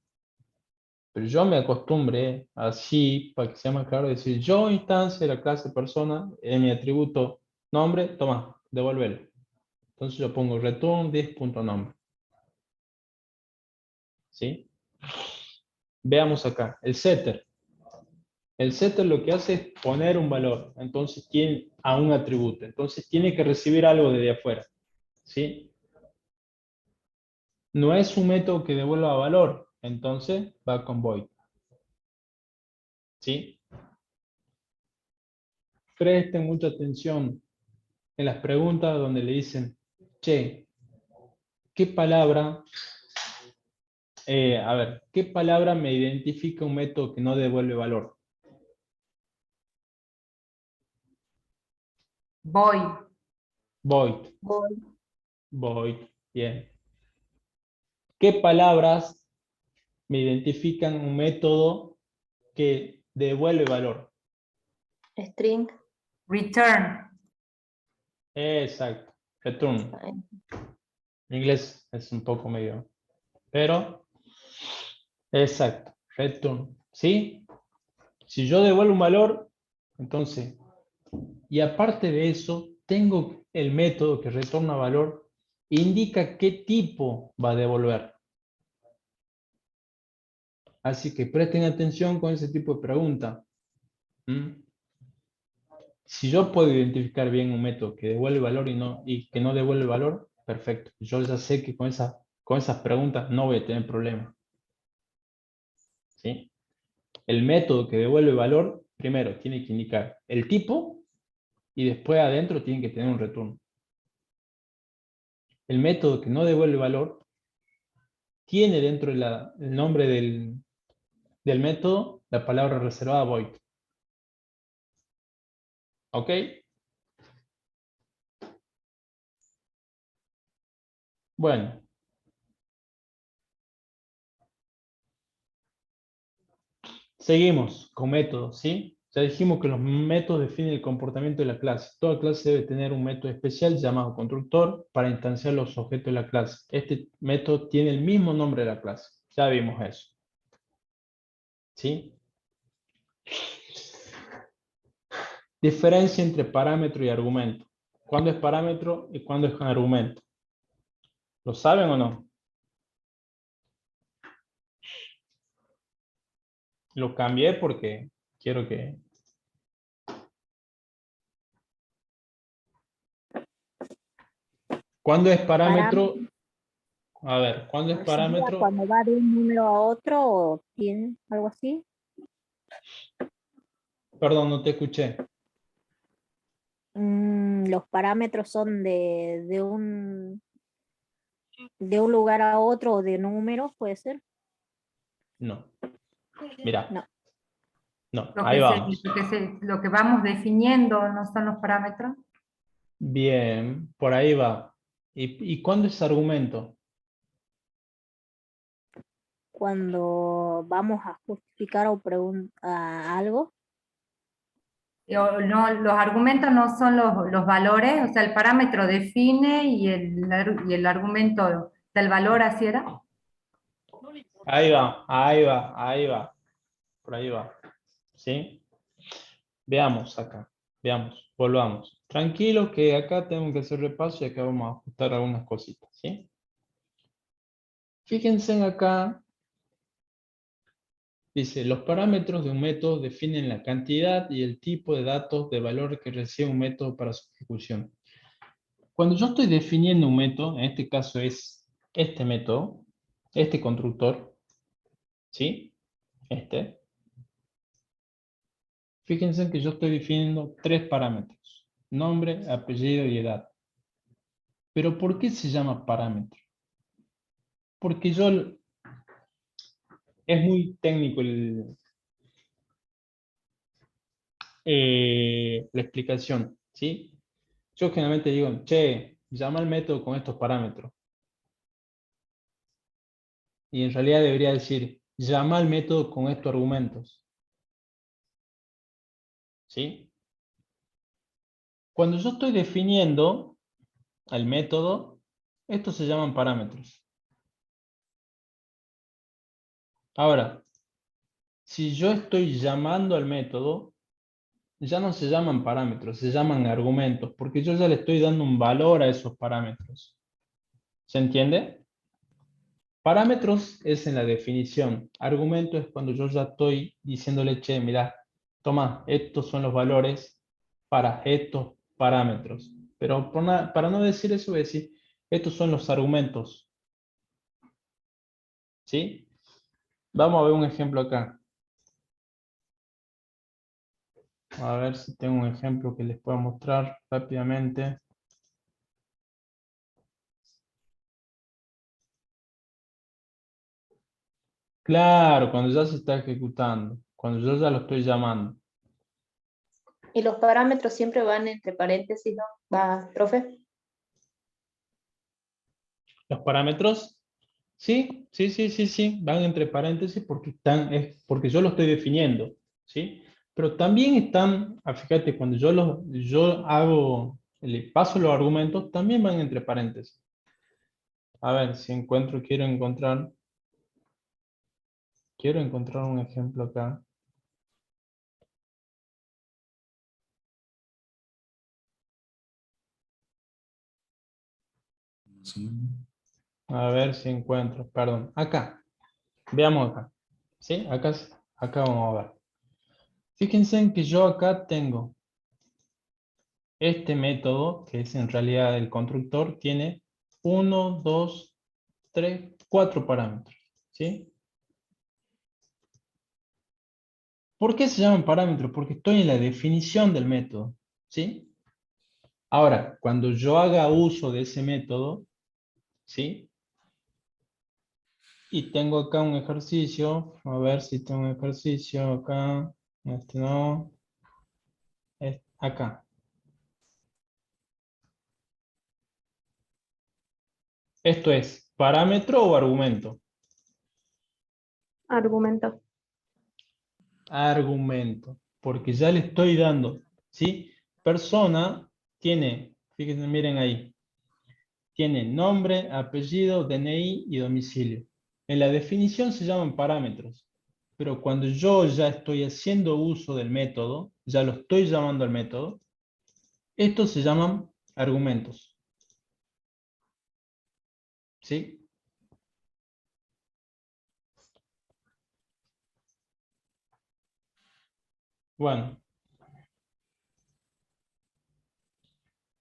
Pero yo me acostumbré así, para que sea más claro, decir yo instancia de la clase persona en mi atributo nombre, toma, devuélvelo. Entonces yo pongo return this.nombre. ¿Sí? Veamos acá, el setter. El setter lo que hace es poner un valor, entonces tiene a un atributo, entonces tiene que recibir algo desde afuera. ¿Sí? No es un método que devuelva valor, entonces va con void. ¿Sí? Presten mucha atención en las preguntas donde le dicen, che, ¿qué palabra, ¿qué palabra me identifica un método que no devuelve valor? Void. Void. Voy. Void. Bien. ¿Qué palabras me identifican un método que devuelve valor? String. Return. Exacto. Return. En inglés es un poco medio, pero exacto. Return. ¿Sí? Si yo devuelvo un valor, entonces, y aparte de eso, tengo el método que retorna valor, indica qué tipo va a devolver. Así que presten atención con ese tipo de pregunta. Si yo puedo identificar bien un método que devuelve valor y que no devuelve valor, perfecto. Yo ya sé que con esas preguntas no voy a tener problema. ¿Sí? El método que devuelve valor, primero tiene que indicar el tipo y después adentro tiene que tener un return. El método que no devuelve valor tiene dentro del nombre del método la palabra reservada void. ¿Ok? Bueno. Seguimos con métodos, ¿sí? Ya dijimos que los métodos definen el comportamiento de la clase. Toda clase debe tener un método especial llamado constructor para instanciar los objetos de la clase. Este método tiene el mismo nombre de la clase. Ya vimos eso. ¿Sí? Diferencia entre parámetro y argumento. ¿Cuándo es parámetro y cuándo es argumento? ¿Lo saben o no? Lo cambié porque quiero que... ¿Cuándo es parámetro? A ver, ¿cuándo es Sería parámetro? cuando va de un número a otro o tiene algo así. Perdón, no te escuché. Los parámetros son de un lugar a otro o de números, puede ser. No. Mira. No. No, Lo ahí que, vamos. lo que vamos definiendo no son los parámetros. Bien, por ahí va. ¿Y cuándo es argumento? Cuando vamos a justificar o preguntar algo. No, los argumentos no son los valores, o sea, el parámetro define y el argumento del valor, ¿así era? Ahí va, ahí va, ahí va. Por ahí va. ¿Sí? Veamos acá. Veamos, volvamos. Tranquilo que acá tenemos que hacer repaso y acá vamos a ajustar algunas cositas. ¿Sí? Fíjense en acá. Dice, los parámetros de un método definen la cantidad y el tipo de datos de valor que recibe un método para su ejecución. Cuando yo estoy definiendo un método, en este caso es este método, este constructor, ¿sí? Este. Fíjense que yo estoy definiendo 3 parámetros, nombre, apellido y edad. Pero ¿por qué se llama parámetro? Porque es muy técnico la explicación, ¿sí? Yo generalmente digo, che, llama al método con estos parámetros. Y en realidad debería decir, llama al método con estos argumentos. ¿Sí? Cuando yo estoy definiendo al método, estos se llaman parámetros. Ahora, si yo estoy llamando al método, ya no se llaman parámetros, se llaman argumentos, porque yo ya le estoy dando un valor a esos parámetros. ¿Se entiende? Parámetros es en la definición. Argumento es cuando yo ya estoy diciéndole, che, mira, toma, estos son los valores para estos parámetros. Pero para no decir eso, voy a decir, estos son los argumentos. ¿Sí? Vamos a ver un ejemplo acá. A ver si tengo un ejemplo que les pueda mostrar rápidamente. Claro, cuando ya se está ejecutando, cuando yo ya lo estoy llamando. Y los parámetros siempre van entre paréntesis, ¿no? Va, profe. Los parámetros, sí, sí, sí, sí, sí, van entre paréntesis porque porque yo lo estoy definiendo, ¿sí? Pero también están, fíjate, cuando le paso los argumentos, también van entre paréntesis. A ver, si quiero encontrar un ejemplo acá. A ver si encuentro, perdón, acá. Veamos acá. ¿Sí? Acá vamos a ver. Fíjense en que yo acá tengo este método, que es en realidad el constructor, tiene 1, 2, 3, 4 parámetros. ¿Sí? ¿Por qué se llaman parámetros? Porque estoy en la definición del método. ¿Sí? Ahora, cuando yo haga uso de ese método, ¿sí? Y tengo acá un ejercicio, a ver si tengo un ejercicio acá, este no, acá. Esto es, ¿parámetro o argumento? Argumento. Argumento, porque ya le estoy dando, ¿sí? Persona tiene, fíjense, miren ahí, tiene nombre, apellido, DNI y domicilio. En la definición se llaman parámetros, pero cuando yo ya estoy haciendo uso del método, ya lo estoy llamando al método, estos se llaman argumentos. ¿Sí? Bueno,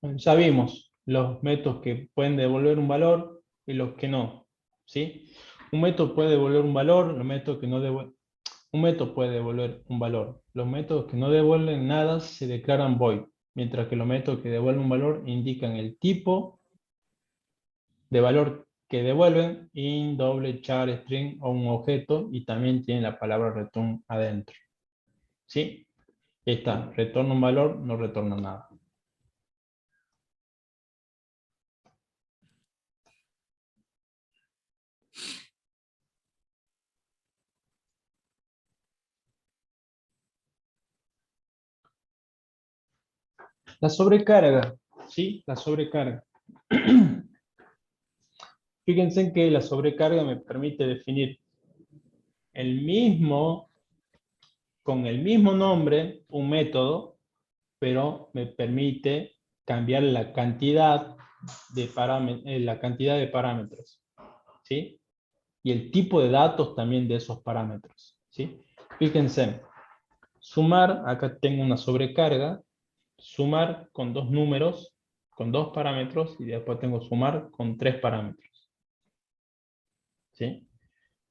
ya vimos los métodos que pueden devolver un valor y los que no. ¿Sí? Un método puede devolver un valor, los métodos que no devuelven. Un método puede devolver un valor. Los métodos que no devuelven nada se declaran void, mientras que los métodos que devuelven un valor indican el tipo de valor que devuelven, int, doble, char, string o un objeto, y también tienen la palabra return adentro. ¿Sí? Ahí está, retorna un valor, no retorna nada. La sobrecarga, ¿sí? La sobrecarga. Fíjense que la sobrecarga me permite definir con el mismo nombre, un método, pero me permite cambiar la cantidad de parámetros, ¿sí? Y el tipo de datos también de esos parámetros, ¿sí? Fíjense, sumar, acá tengo una sobrecarga, sumar con dos números, con dos parámetros, y después tengo sumar con tres parámetros, ¿sí?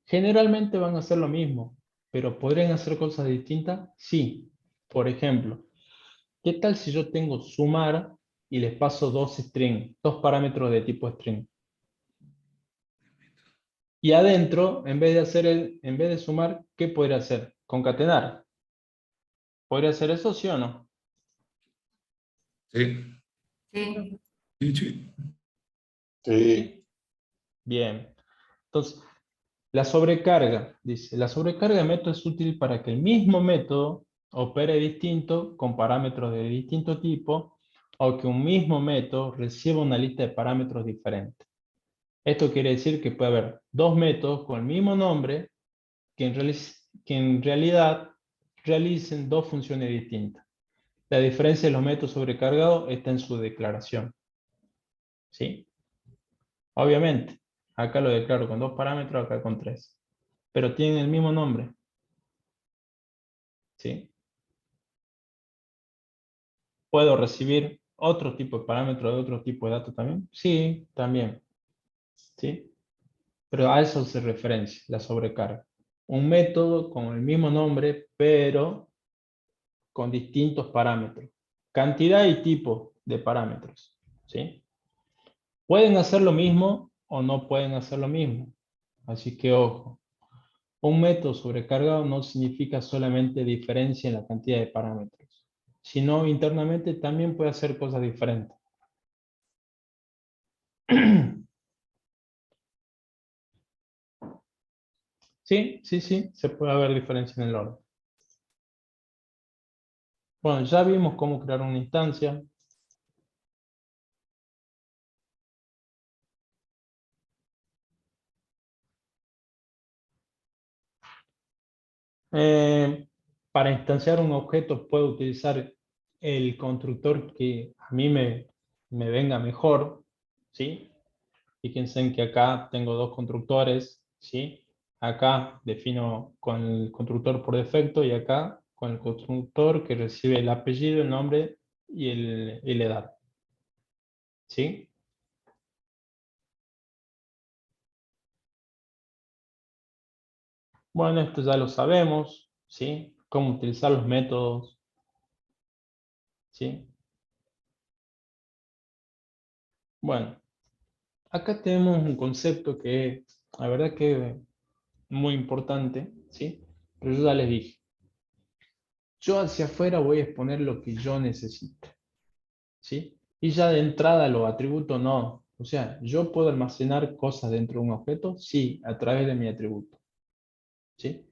Generalmente van a hacer lo mismo, pero ¿podrían hacer cosas distintas? Sí. Por ejemplo, ¿qué tal si yo tengo sumar y les paso dos string, dos parámetros de tipo string? Y adentro, en vez de sumar, ¿qué podría hacer? Concatenar. ¿Podría hacer eso, sí o no? Sí. Sí. Sí, sí. ¿Sí? Bien. Entonces, la sobrecarga, dice, la sobrecarga de método es útil para que el mismo método opere distinto con parámetros de distinto tipo, o que un mismo método reciba una lista de parámetros diferentes. Esto quiere decir que puede haber dos métodos con el mismo nombre que en realidad realicen dos funciones distintas. La diferencia de los métodos sobrecargados está en su declaración. ¿Sí? Obviamente, acá lo declaro con dos parámetros, acá con tres. Pero tienen el mismo nombre. ¿Sí? ¿Puedo recibir otro tipo de parámetro de otro tipo de datos también? Sí, también. ¿Sí? Pero a eso se referencia la sobrecarga. Un método con el mismo nombre, pero con distintos parámetros. Cantidad y tipo de parámetros. ¿Sí? Pueden hacer lo mismo o no pueden hacer lo mismo. Así que ojo. Un método sobrecargado no significa solamente diferencia en la cantidad de parámetros, sino internamente también puede hacer cosas diferentes. Sí, sí, sí, se puede haber diferencia en el orden. Bueno, ya vimos cómo crear una instancia. Para instanciar un objeto puedo utilizar el constructor que a mí me venga mejor, ¿sí? Fíjense en que acá tengo dos constructores, ¿sí? Acá defino con el constructor por defecto y acá con el constructor que recibe el apellido, el nombre y la edad. ¿Sí? Bueno, esto ya lo sabemos, ¿sí? Cómo utilizar los métodos, ¿sí? Bueno, acá tenemos un concepto que la verdad que es muy importante, ¿sí? Pero yo ya les dije, yo hacia afuera voy a exponer lo que yo necesito, ¿sí? Y ya de entrada los atributos no. O sea, ¿yo puedo almacenar cosas dentro de un objeto? Sí, a través de mi atributo, ¿sí?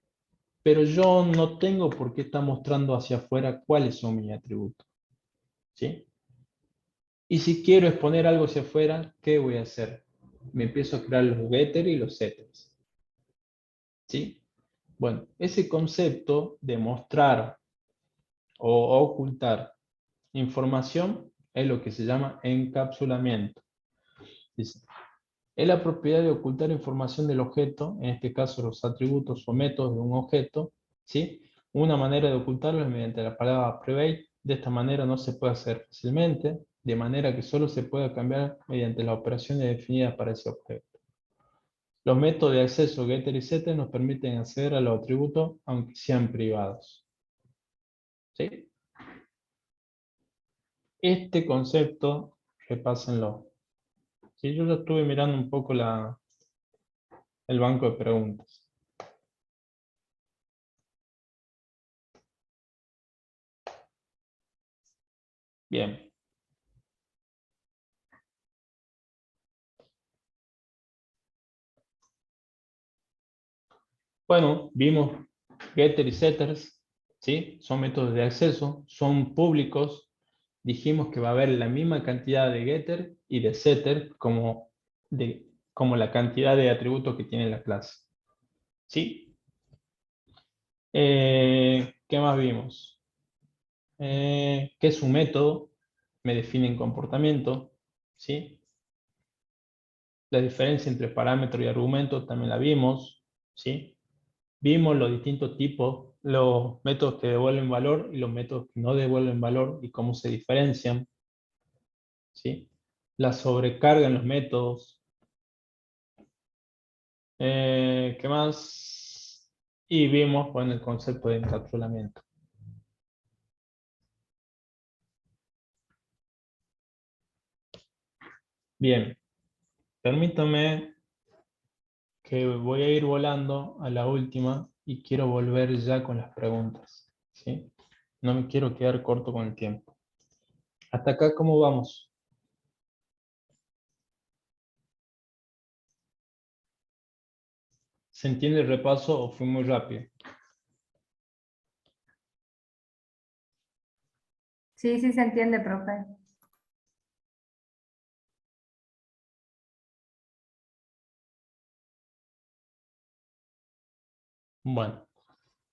Pero yo no tengo por qué estar mostrando hacia afuera cuáles son mis atributos, ¿sí? Y si quiero exponer algo hacia afuera, ¿qué voy a hacer? Me empiezo a crear los getters y los setters, ¿sí? Bueno, ese concepto de mostrar o ocultar información Es lo que se llama encapsulamiento. Dice, es la propiedad de ocultar información del objeto, en este caso los atributos o métodos de un objeto, ¿sí? Una manera de ocultarlo es mediante la palabra private. De esta manera no se puede hacer fácilmente, de manera que solo se puede cambiar mediante las operaciones definidas para ese objeto. Los métodos de acceso getter y setter nos permiten acceder a los atributos aunque sean privados. ¿Sí? Este concepto, repásenlo. Sí, yo ya estuve mirando un poco el banco de preguntas. Bien. Bueno, vimos getter y setters, ¿sí? Son métodos de acceso, son públicos. Dijimos que va a haber la misma cantidad de getter y de setter como la cantidad de atributos que tiene la clase. ¿Sí? ¿Qué más vimos? ¿Qué es un método? Me definen comportamiento. ¿Sí? La diferencia entre parámetro y argumento también la vimos. ¿Sí? Vimos los distintos tipos, los métodos que devuelven valor y los métodos que no devuelven valor y cómo se diferencian. ¿Sí? La sobrecarga en los métodos. ¿Qué más? Y vimos, bueno, el concepto de encapsulamiento. Bien, permítame que voy a ir volando a la última y quiero volver ya con las preguntas. ¿Sí? No me quiero quedar corto con el tiempo. Hasta acá, ¿cómo vamos? ¿Se entiende el repaso o fui muy rápido? Sí, sí se entiende, profe. Bueno,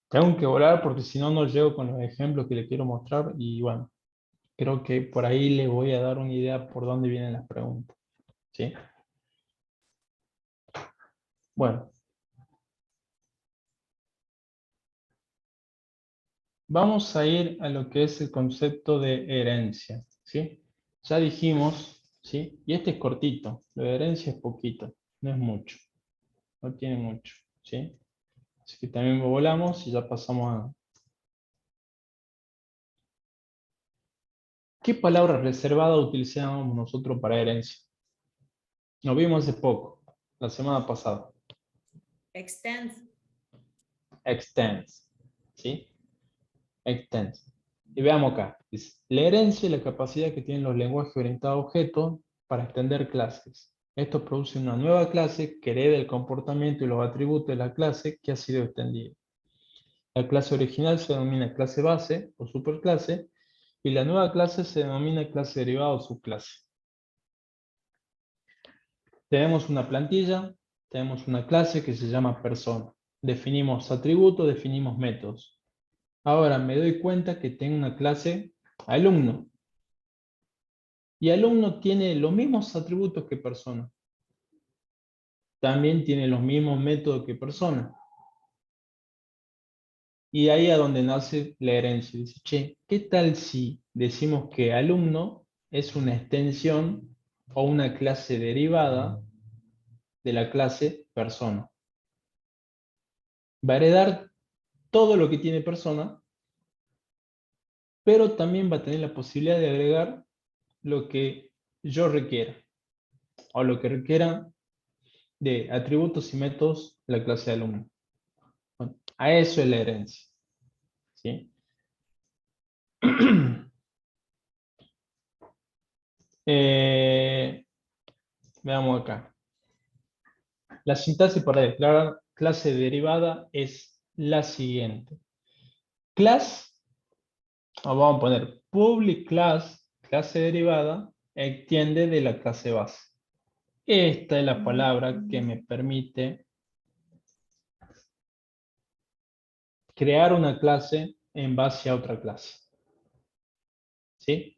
tengo que volar porque si no, no llego con los ejemplos que le quiero mostrar y bueno, creo que por ahí le voy a dar una idea por dónde vienen las preguntas. ¿Sí? Bueno. Vamos a ir a lo que es el concepto de herencia, ¿sí? Ya dijimos, ¿sí? Y este es cortito, lo de herencia es poquito, no es mucho, no tiene mucho, ¿sí? Así que también volamos y ya pasamos a... ¿Qué palabra reservada utilizamos nosotros para herencia? Lo vimos hace poco, la semana pasada. Extends. Extends, ¿sí? Extends. Y veamos acá, dice, la herencia es la capacidad que tienen los lenguajes orientados a objetos para extender clases. Esto produce una nueva clase que hereda el comportamiento y los atributos de la clase que ha sido extendida. La clase original se denomina clase base o superclase y la nueva clase se denomina clase derivada o subclase. Tenemos una plantilla, tenemos una clase que se llama persona. Definimos atributos, definimos métodos. Ahora me doy cuenta que tengo una clase alumno. Y alumno tiene los mismos atributos que persona. También tiene los mismos métodos que persona. Y ahí es donde nace la herencia. Dice, che, ¿qué tal si decimos que alumno es una extensión o una clase derivada de la clase persona? Va a heredar todo lo que tiene persona, pero también va a tener la posibilidad de agregar lo que yo requiera, o lo que requiera de atributos y métodos la clase de alumno. Bueno, a eso es la herencia. ¿Sí? Veamos acá. La sintaxis para declarar clase derivada es la siguiente. Class, vamos a poner public class, clase derivada, extiende de la clase base. Esta es la palabra que me permite crear una clase en base a otra clase. ¿Sí?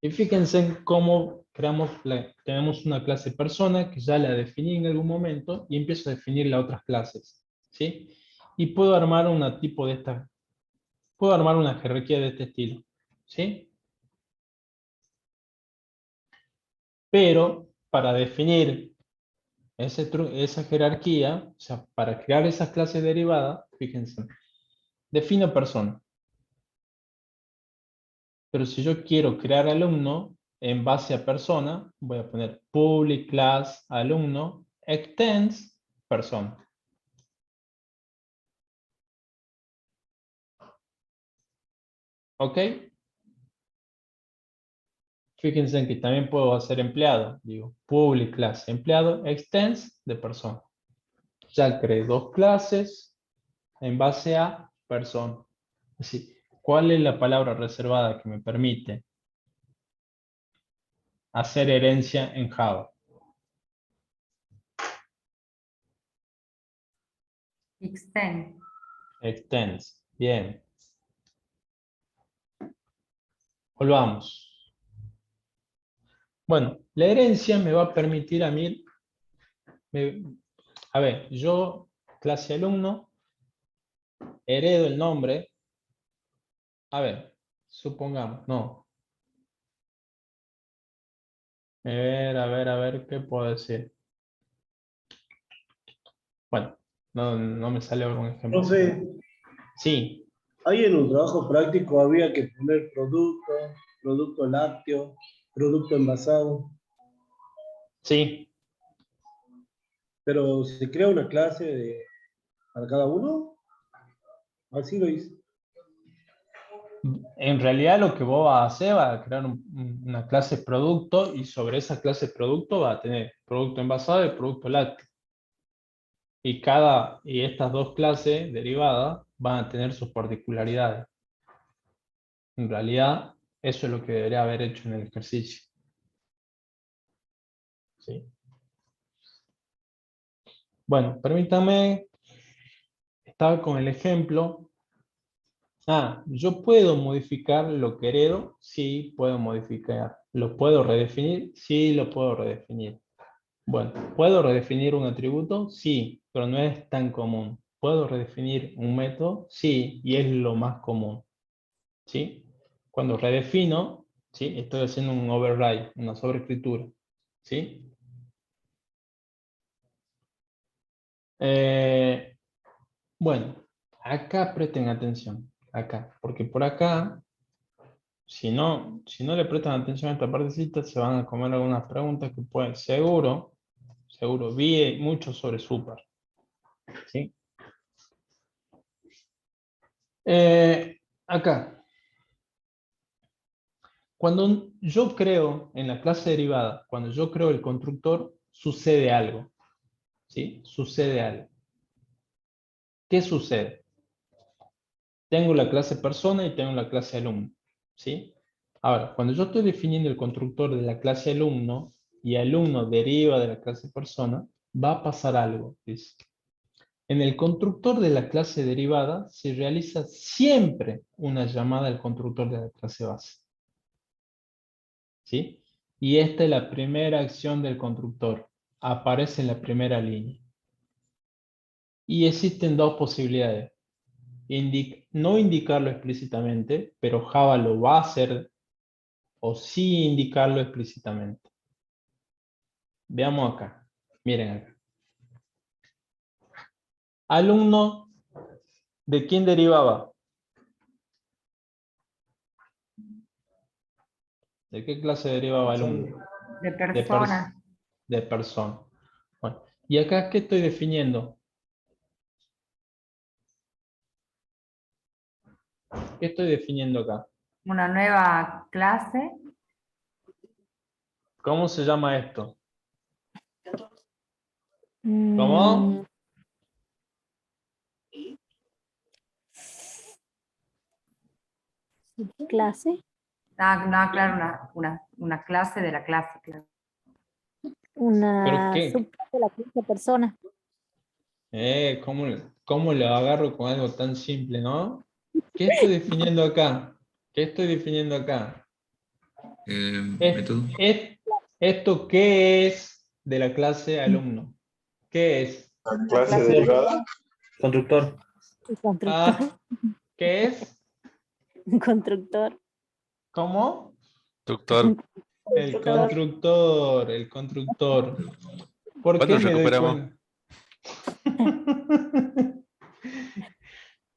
Y fíjense en cómo tenemos una clase persona que ya la definí en algún momento y empiezo a definir las otras clases, ¿sí? Y puedo armar puedo armar una jerarquía de este estilo, ¿sí? Pero para definir esa jerarquía, o sea, para crear esas clases derivadas, fíjense, defino persona. Pero si yo quiero crear alumno, en base a persona, voy a poner public class alumno extends persona. ¿Ok? Fíjense en que también puedo hacer empleado. Digo, public class empleado extends de persona. Ya creé dos clases en base a persona. Así, ¿cuál es la palabra reservada que me permite hacer herencia en Java? Extend. Extends. Bien. Volvamos. Bueno, la herencia me va a permitir a mí, a ver, yo, clase alumno, heredo el nombre. A ver, supongamos, no. A ver, ¿qué puedo decir? Bueno, no me sale algún ejemplo. Profe, Sí, ahí en un trabajo práctico había que poner producto, producto lácteo, producto envasado, sí. pero se crea una clase para cada uno. Así lo hice. En realidad lo que vos vas a hacer va a crear una clase producto y sobre esa clase producto va a tener producto envasado y producto lácteo. Y estas dos clases derivadas van a tener sus particularidades. En realidad, eso es lo que debería haber hecho en el ejercicio. ¿Sí? Bueno, permítame, estaba con el ejemplo. Yo puedo modificar lo que heredo, sí, puedo modificar. ¿Lo puedo redefinir? Sí, lo puedo redefinir. Bueno, ¿puedo redefinir un atributo? Sí, pero no es tan común. ¿Puedo redefinir un método? Sí, y es lo más común. ¿Sí? Cuando redefino, ¿sí? Estoy haciendo un override, una sobreescritura. ¿Sí? Bueno, acá presten atención. Acá, porque por acá, si no le prestan atención a esta partecita, se van a comer algunas preguntas que pueden, seguro, vi mucho sobre super. ¿Sí? Acá. Cuando yo creo en la clase derivada, cuando yo creo el constructor, sucede algo. ¿Sí? Sucede algo. ¿Qué sucede? Tengo la clase persona y tengo la clase alumno. ¿Sí? Ahora, cuando yo estoy definiendo el constructor de la clase alumno y alumno deriva de la clase persona, va a pasar algo. Dice. En el constructor de la clase derivada se realiza siempre una llamada al constructor de la clase base. ¿Sí? Y esta es la primera acción del constructor. Aparece en la primera línea. Y existen dos posibilidades. No indicarlo explícitamente, pero Java lo va a hacer, o sí indicarlo explícitamente. Veamos acá. Miren acá. Alumno, ¿de quién derivaba? ¿De qué clase derivaba alumno? De persona. De persona. Bueno, ¿y acá qué estoy definiendo? ¿Qué estoy definiendo acá? Una nueva clase. ¿Cómo se llama esto? Mm, ¿Cómo? clase, No, claro, una clase de la clase, claro. ¿Pero una qué? subclase de la clase persona. ¿Cómo lo agarro con algo tan simple, no? ¿Qué estoy definiendo acá? ¿Qué estoy definiendo acá? método. ¿Esto qué es de la clase alumno? ¿Qué es? La clase derivada. Constructor. Un constructor. Ah, ¿qué es? Un constructor. ¿Cómo? Doctor, El constructor, el constructor. ¿Por ¿cuándo qué me doy recuperamos? cuenta?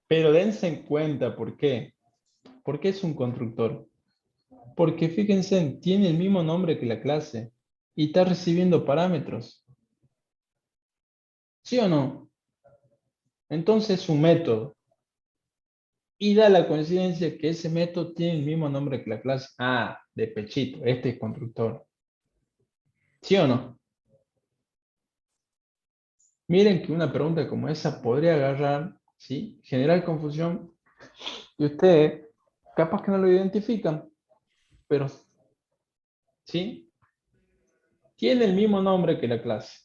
Pero dense en cuenta, ¿por qué? ¿Por qué es un constructor? Porque fíjense, tiene el mismo nombre que la clase y está recibiendo parámetros. ¿Sí o no? Entonces es un método. Y da la coincidencia que ese método tiene el mismo nombre que la clase. Ah, de pechito, este es constructor. ¿Sí o no? Miren que una pregunta como esa podría agarrar, ¿sí? Generar confusión. Y ustedes, capaz que no lo identifican, pero, ¿sí? Tiene el mismo nombre que la clase.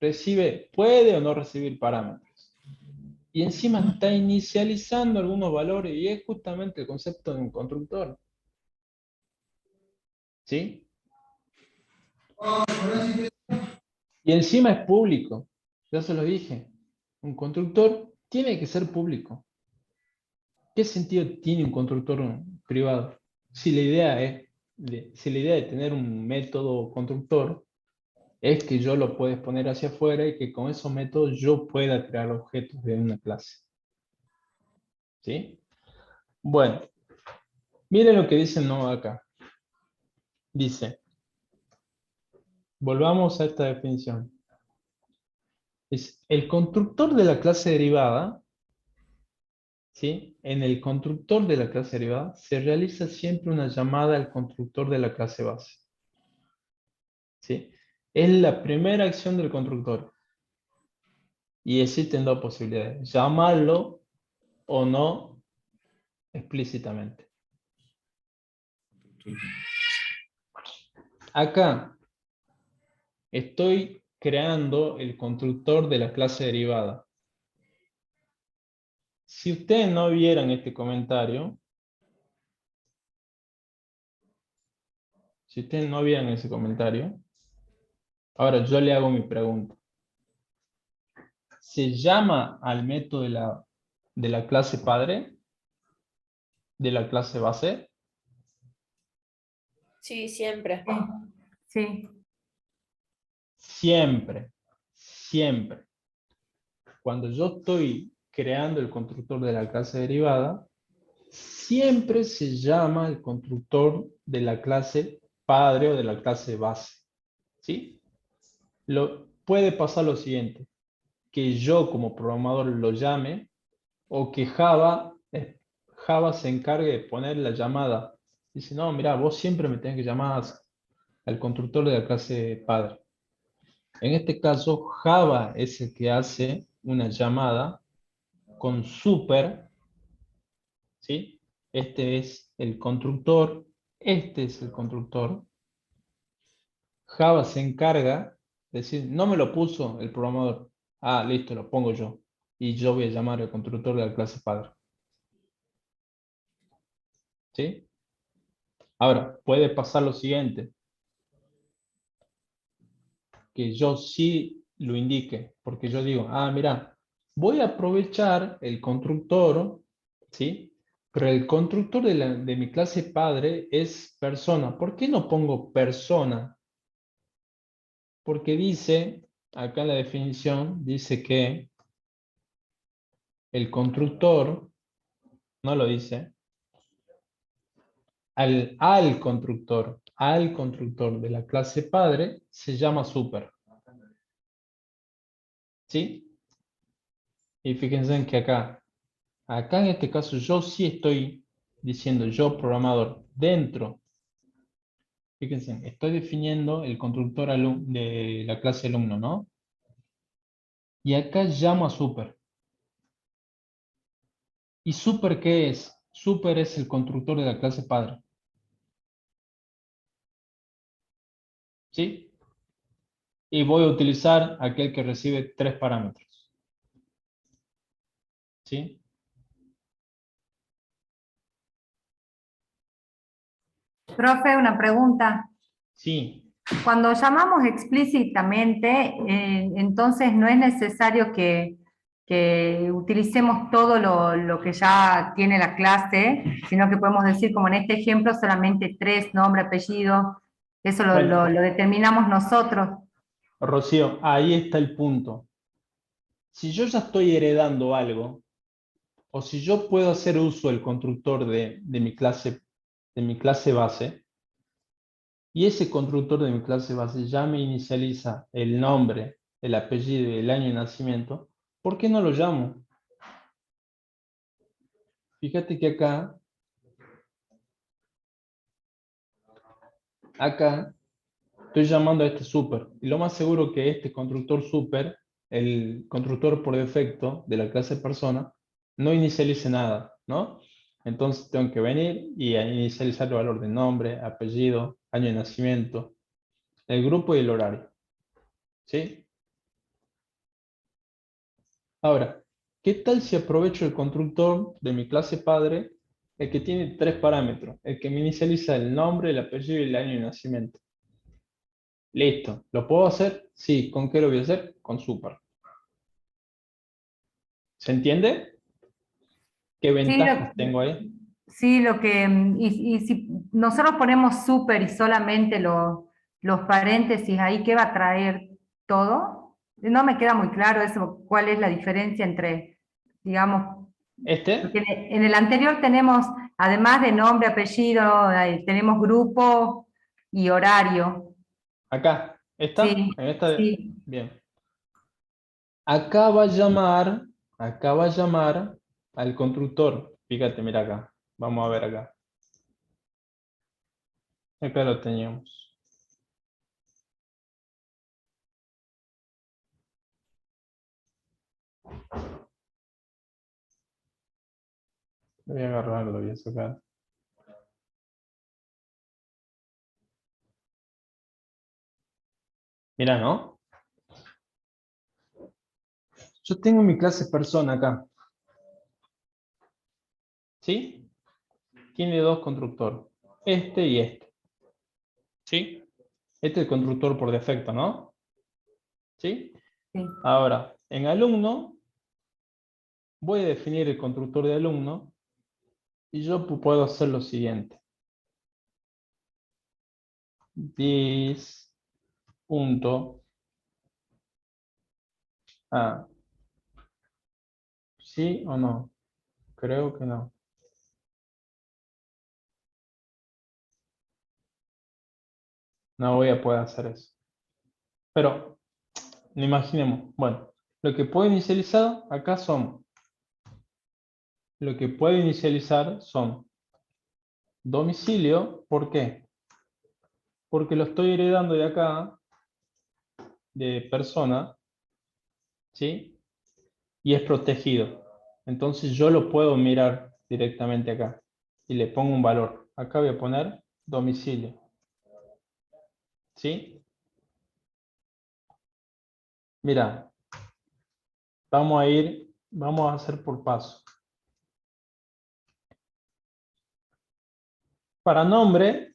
Recibe, puede o no recibir parámetros. Y encima está inicializando algunos valores y es justamente el concepto de un constructor. ¿Sí? Y encima es público. Ya se lo dije. Un constructor tiene que ser público. ¿Qué sentido tiene un constructor privado? Si la idea de tener un método constructor es que yo lo pueda exponer hacia afuera y que con esos métodos yo pueda crear objetos de una clase. ¿Sí? Bueno, miren lo que dice no acá. Dice, volvamos a esta definición. Es el constructor de la clase derivada, ¿sí? En el constructor de la clase derivada se realiza siempre una llamada al constructor de la clase base. ¿Sí? Es la primera acción del constructor. Y existen dos posibilidades, llamarlo o no explícitamente. Acá estoy creando el constructor de la clase derivada. Si ustedes no vieran este comentario, si ustedes no vieran ese comentario, ahora yo le hago mi pregunta. ¿Se llama al método de la clase padre? ¿De la clase base? Sí, siempre. Sí. Siempre, siempre. Cuando yo estoy creando el constructor de la clase derivada, siempre se llama el constructor de la clase padre o de la clase base. ¿Sí? Puede pasar lo siguiente, que yo como programador lo llame o que Java se encargue de poner la llamada. Dice, no, mira, vos siempre me tenés que llamar al constructor de la clase padre. En este caso, Java es el que hace una llamada con super, ¿sí? Este es el constructor, este es el constructor. Java se encarga de decir, no me lo puso el programador. Ah, listo, lo pongo yo. Y yo voy a llamar al constructor de la clase padre. ¿Sí? Ahora, puede pasar lo siguiente. Que yo sí lo indique. Porque yo digo, ah, mira, voy a aprovechar el constructor, ¿sí? Pero el constructor de mi clase padre es persona. ¿Por qué no pongo persona? Porque dice, acá en la definición, dice que el constructor, no lo dice, al constructor de la clase padre se llama super. ¿Sí? Y fíjense en que acá en este caso yo sí estoy diciendo yo programador dentro. Fíjense, estoy definiendo el constructor de la clase alumno, ¿no? Y acá llamo a super. ¿Y super qué es? Super es el constructor de la clase padre. ¿Sí? Y voy a utilizar aquel que recibe 3 parámetros. ¿Sí? Profe, una pregunta. Sí, Cuando llamamos explícitamente, entonces no es necesario que utilicemos todo lo que ya tiene la clase, sino que podemos decir, como en este ejemplo, solamente 3, nombre, apellido. Eso bueno, lo determinamos nosotros. Rocío, ahí está el punto. Si yo ya estoy heredando algo, o si yo puedo hacer uso del constructor de mi clase base, y ese constructor de mi clase base ya me inicializa el nombre, el apellido y el año de nacimiento, ¿por qué no lo llamo? Fíjate que acá estoy llamando a este super, y lo más seguro que este constructor super, el constructor por defecto de la clase persona, no inicialice nada, ¿no? Entonces tengo que venir y a inicializar el valor de nombre, apellido, año de nacimiento, el grupo y el horario, ¿sí? Ahora, ¿qué tal si aprovecho el constructor de mi clase padre, el que tiene 3 parámetros, el que me inicializa el nombre, el apellido y el año de nacimiento? Listo, ¿lo puedo hacer? Sí, ¿con qué lo voy a hacer? Con super. ¿Se entiende? ¿Qué Sí, ventajas tengo ahí? sí, y si nosotros ponemos súper y solamente los paréntesis ahí, ¿qué va a traer todo? No me queda muy claro eso, cuál es la diferencia entre, digamos, porque Este, en el anterior tenemos, además de nombre, apellido, tenemos grupo y horario. acá, Sí, esta, en esta, sí. bien. Acá va a llamar al constructor. Fíjate, mira acá. Vamos a ver acá. Acá lo teníamos. Voy a agarrarlo, lo voy a sacar. Mira, ¿no? Yo tengo mi clase persona acá. ¿Sí? Tiene 2 constructores. Este y este. ¿Sí? Este es el constructor por defecto, ¿no? ¿Sí? Sí. Ahora, en alumno, voy a definir el constructor de alumno y yo puedo hacer lo siguiente. This punto a. ¿Sí o no? Creo que no. No voy a poder hacer eso. Pero, imaginemos. Bueno, lo que puedo inicializar acá son. Lo que puedo inicializar son domicilio. ¿Por qué? Porque lo estoy heredando de acá, de persona, ¿sí? Y es protegido. Entonces yo lo puedo mirar directamente acá y le pongo un valor. Acá voy a poner domicilio. ¿Sí? Mira, vamos a hacer por paso. Para nombre,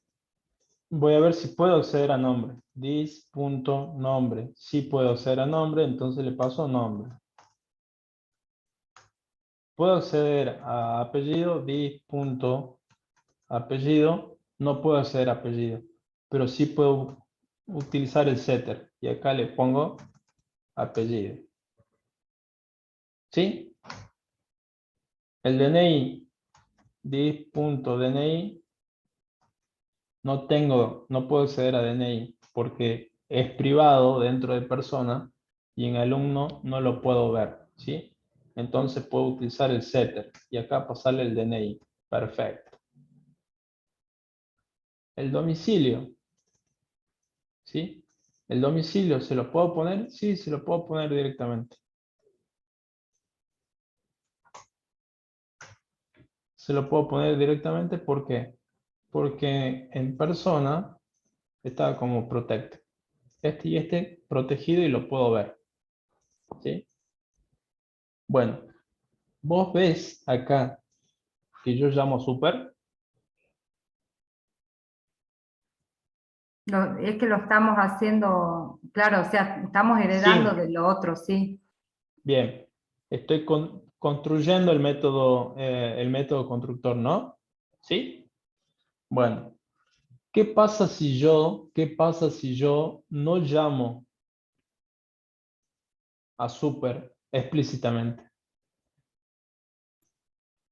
voy a ver si puedo acceder a nombre. This.nombre. Si puedo acceder a nombre, entonces le paso nombre. Puedo acceder a apellido, this.apellido. No puedo acceder a apellido, pero sí puedo utilizar el setter. Y acá le pongo apellido. ¿Sí? El DNI, this.dni. No puedo acceder a DNI porque es privado dentro de persona y en alumno no lo puedo ver, ¿sí? Entonces puedo utilizar el setter y acá pasarle el DNI. Perfecto. El domicilio, ¿sí? El domicilio, ¿se lo puedo poner? Sí, se lo puedo poner directamente. Se lo puedo poner directamente, ¿por qué? Porque en persona está como protect. Este y este protegido y lo puedo ver, ¿sí? Bueno, vos ves acá que yo llamo super. Es que lo estamos haciendo, claro, o sea, estamos heredando Sí. de lo otro, sí. Bien, estoy construyendo el método constructor, ¿no? ¿Sí? Bueno, qué pasa si yo no llamo a super explícitamente?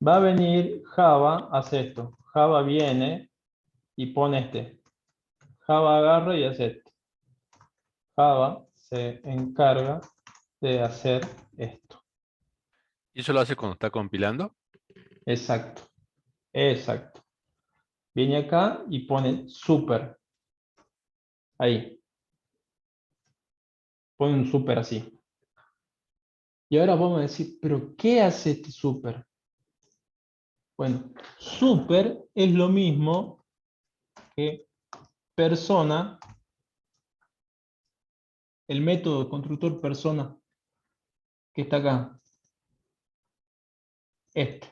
Va a venir Java, hace esto. Java viene y pone este. Java agarra y hace esto. Java se encarga de hacer esto. ¿Y eso lo hace cuando está compilando? Exacto, exacto. Viene acá y pone super. Ahí. Pone un super así. Y ahora vamos a decir, ¿pero qué hace este super? Bueno, super es lo mismo que persona, el método constructor persona que está acá. Este.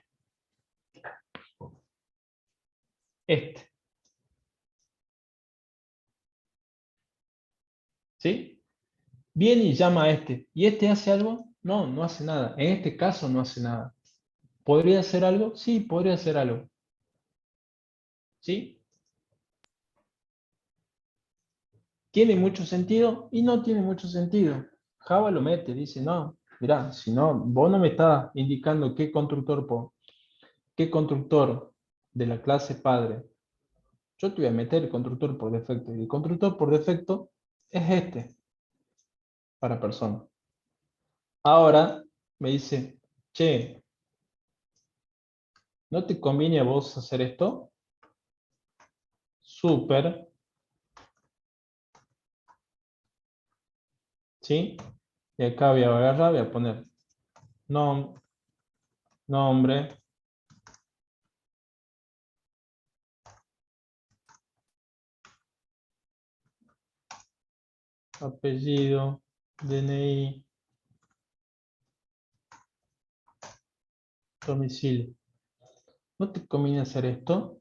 Este. ¿Sí? Viene y llama a este. ¿Y este hace algo? No, no hace nada. En este caso no hace nada. ¿Podría hacer algo? Sí, podría hacer algo. ¿Sí? ¿Tiene mucho sentido? Y no tiene mucho sentido. Java lo mete, dice, no, mirá, si no, vos no me estás indicando qué constructor de la clase padre. Yo te voy a meter el constructor por defecto. Y el constructor por defecto es este, para persona. Ahora me dice, che, ¿no te conviene a vos hacer esto? Super. ¿Sí? Y acá voy a agarrar, voy a poner nombre, apellido, DNI, domicilio. ¿No te conviene hacer esto?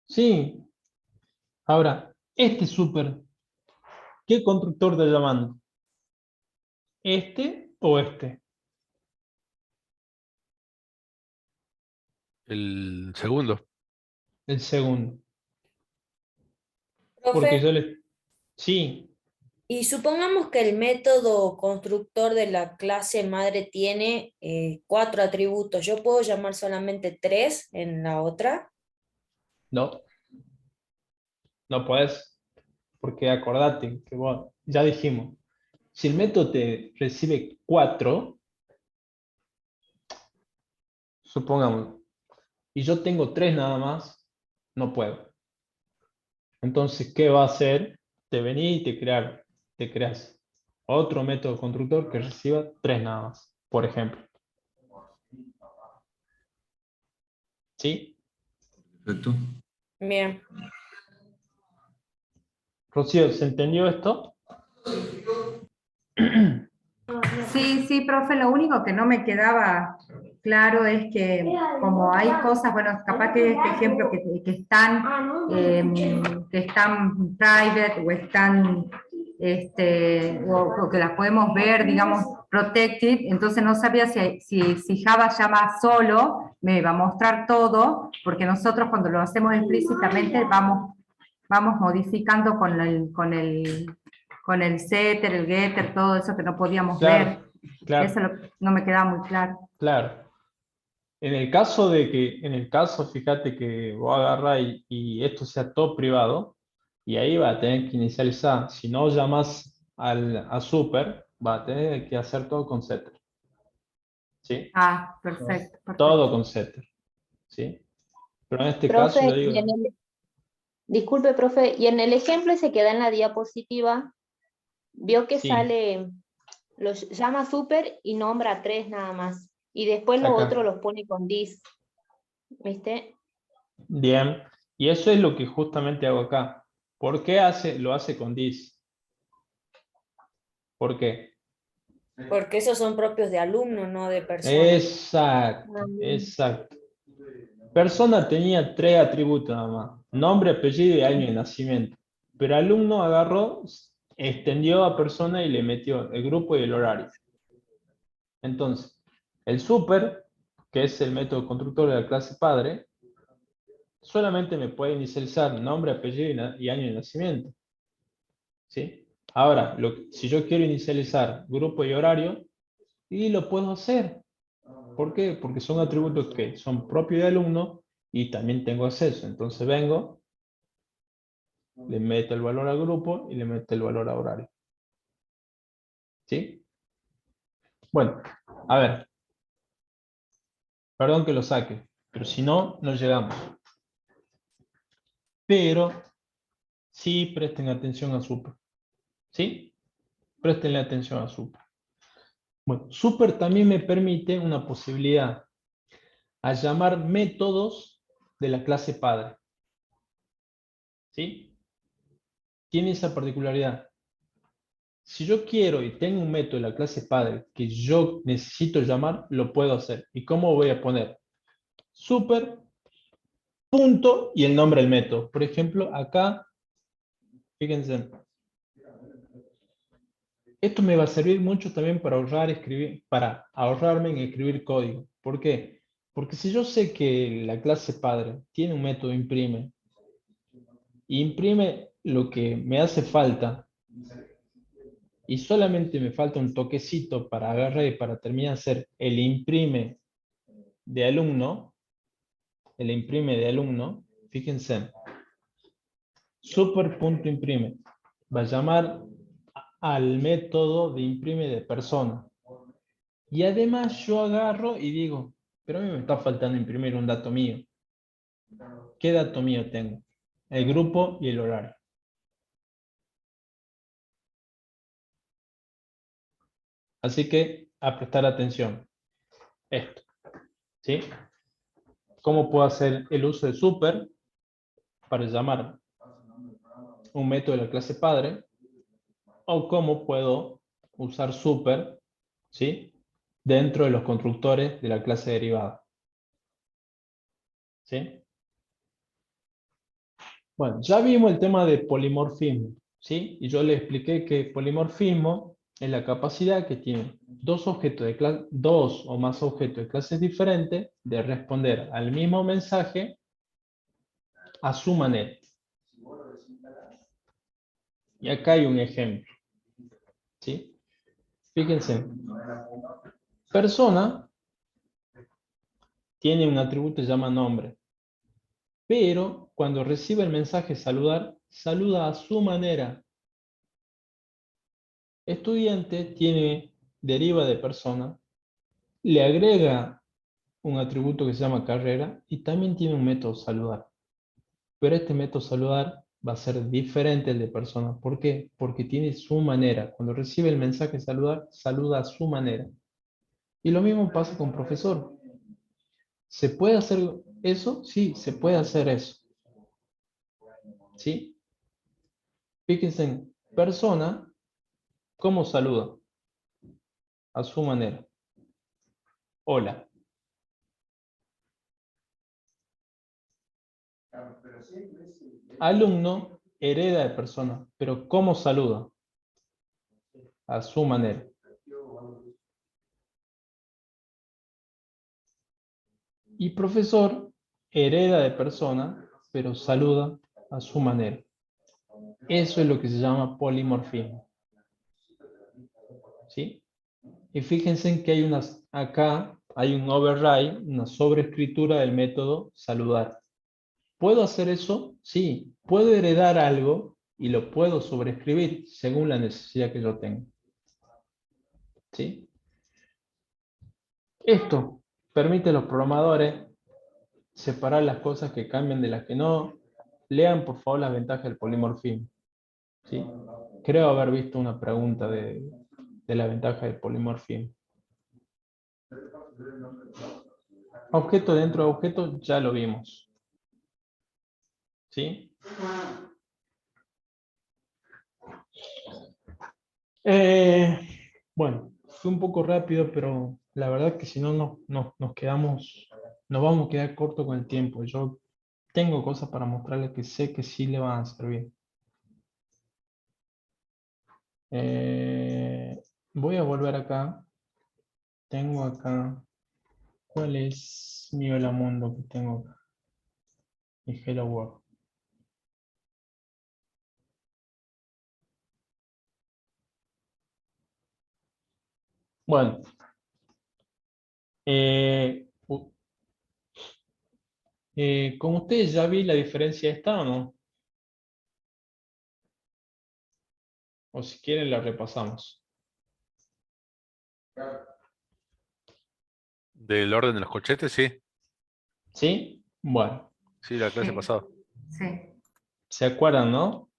Sí. Ahora, este super, ¿qué constructor te llamando? ¿Este o este? El segundo. El segundo. Porque Profe, yo le... Sí, y supongamos que el método constructor de la clase madre tiene 4 atributos. ¿Yo puedo llamar solamente 3 en la otra? no, no puedes. Porque acordate que vos, ya dijimos, si el método te recibe 4, supongamos, y yo tengo 3 nada más, no puedo. Entonces, ¿qué va a hacer? Te venís y te creas otro método constructor que reciba 3 nada más, por ejemplo. ¿Sí? Perfecto. Bien. Rocío, ¿se entendió esto? Sí, sí, profe, lo único que no me quedaba claro es que como hay cosas, bueno, capaz que este ejemplo que están private o están, o que las podemos ver, digamos, protected, entonces no sabía si Java llama solo, me va a mostrar todo, porque nosotros cuando lo hacemos explícitamente vamos modificando con el setter, el getter, todo eso que no podíamos ver. Claro, Eso no me quedaba muy claro. claro. En el caso, fíjate que vos agarras y esto sea todo privado, y ahí va a tener que inicializar. Si no llamas a super, va a tener que hacer todo con setter. ¿Sí? Ah, perfecto, Todo perfecto. con setter. ¿Sí? Pero en este caso yo Profe, digo, disculpe, profe, y en el ejemplo ese que da en la diapositiva, vio que sí, sale, los llama super y nombra 3 nada más. Y después los otros acá. los pone con this, ¿viste? Bien. Y eso es lo que justamente hago acá. ¿Por qué lo hace con this? ¿Por qué? Porque esos son propios de alumno, no de persona. Exacto, exacto. Persona tenía 3 atributos nada más. Nombre, apellido y año de nacimiento. Pero alumno agarró, extendió a persona y le metió el grupo y el horario. Entonces, el super, que es el método constructor de la clase padre, solamente me puede inicializar nombre, apellido y año de nacimiento. ¿Sí? Ahora, si yo quiero inicializar grupo y horario, y lo puedo hacer. ¿Por qué? Porque son atributos que son propios de alumno y también tengo acceso. Entonces vengo, le meto el valor al grupo y le meto el valor a horario. ¿Sí? Bueno, a ver. Perdón que lo saque, pero si no, no llegamos. Pero sí presten atención a super. ¿Sí? Prestenle atención a super. Bueno, super también me permite una posibilidad a llamar métodos de la clase padre. ¿Sí? Tiene esa particularidad. Si yo quiero y tengo un método de la clase padre que yo necesito llamar, lo puedo hacer. ¿Y cómo voy a poner? Super, punto y el nombre del método. Por ejemplo, acá, fíjense. Esto me va a servir mucho también para para ahorrarme en escribir código. ¿Por qué? Porque si yo sé que la clase padre tiene un método imprime, y imprime lo que me hace falta, y solamente me falta un toquecito para agarrar y para terminar de hacer el imprime de alumno, fíjense, super.imprime va a llamar al método de imprime de persona. Y además yo agarro y digo, pero a mí me está faltando imprimir un dato mío. ¿Qué dato mío tengo? El grupo y el horario. Así que a prestar atención. Esto. ¿Sí? ¿Cómo puedo hacer el uso de super para llamar un método de la clase padre? O cómo puedo usar super, ¿sí?, dentro de los constructores de la clase derivada. ¿Sí? Bueno, ya vimos el tema de polimorfismo, ¿sí? Y yo le expliqué que polimorfismo es la capacidad que tiene dos o más objetos de clases diferentes de responder al mismo mensaje a su manera. Y acá hay un ejemplo, ¿sí? Fíjense, persona tiene un atributo que se llama nombre, pero cuando recibe el mensaje saludar, saluda a su manera. Estudiante tiene deriva de persona, le agrega un atributo que se llama carrera y también tiene un método saludar. Pero este método saludar va a ser diferente al de persona. ¿Por qué? Porque tiene su manera. Cuando recibe el mensaje saludar, saluda a su manera. Y lo mismo pasa con profesor. ¿Se puede hacer eso? Sí, se puede hacer eso. ¿Sí? Fíjense en persona, ¿cómo saluda? A su manera. Hola. Alumno hereda de persona, pero ¿cómo saluda? A su manera. Y profesor hereda de persona, pero saluda a su manera. Eso es lo que se llama polimorfismo. ¿Sí? Y fíjense en que acá hay un override, una sobreescritura del método saludar. ¿Puedo hacer eso? Sí. ¿Puedo heredar algo? Y lo puedo sobreescribir según la necesidad que yo tenga. ¿Sí? Esto permite a los programadores separar las cosas que cambian de las que no. Lean por favor las ventajas del polimorfismo. ¿Sí? Creo haber visto una pregunta de la ventaja del polimorfismo. Objeto dentro de objeto ya lo vimos. ¿Sí? Bueno, fue un poco rápido, pero la verdad que si no nos quedamos nos vamos a quedar corto con el tiempo. Yo tengo cosas para mostrarles que sé que sí le van a servir. Voy a volver acá. Tengo acá. ¿Cuál es mi hola mundo que tengo acá? Mi hello world. Bueno. Con ustedes ya vi la diferencia esta o no. O si quieren la repasamos. Del orden de los corchetes, sí. ¿Sí? Bueno. Sí, la clase Sí. pasada. Sí, ¿Se acuerdan, no?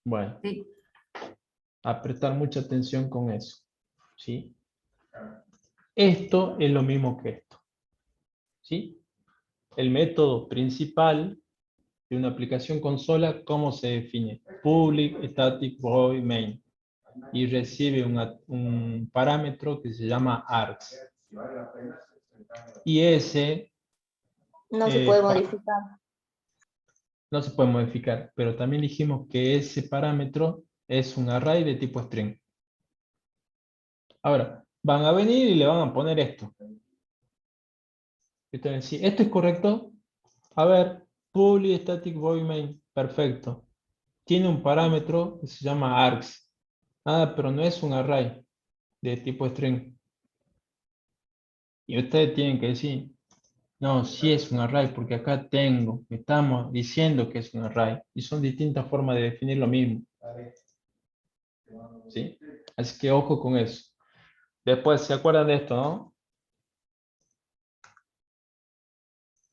Bueno. sí. A prestar mucha atención con eso. ¿Sí? Esto es lo mismo que esto. ¿Sí? El método principal de una aplicación consola, ¿cómo se define? Public static void main. Y recibe un parámetro que se llama args. Y ese No se puede pa- modificar. no se puede modificar, pero también dijimos que ese parámetro es un array de tipo string. Ahora, van a venir y le van a poner esto. Entonces, si esto es correcto, a ver, public static void main, perfecto. Tiene un parámetro que se llama args. Ah, pero no es un array de tipo string. Y ustedes tienen que decir, no, sí es un array, porque acá estamos diciendo que es un array. Y son distintas formas de definir lo mismo. ¿Sí? Así que ojo con eso. Después, ¿se acuerdan de esto, no?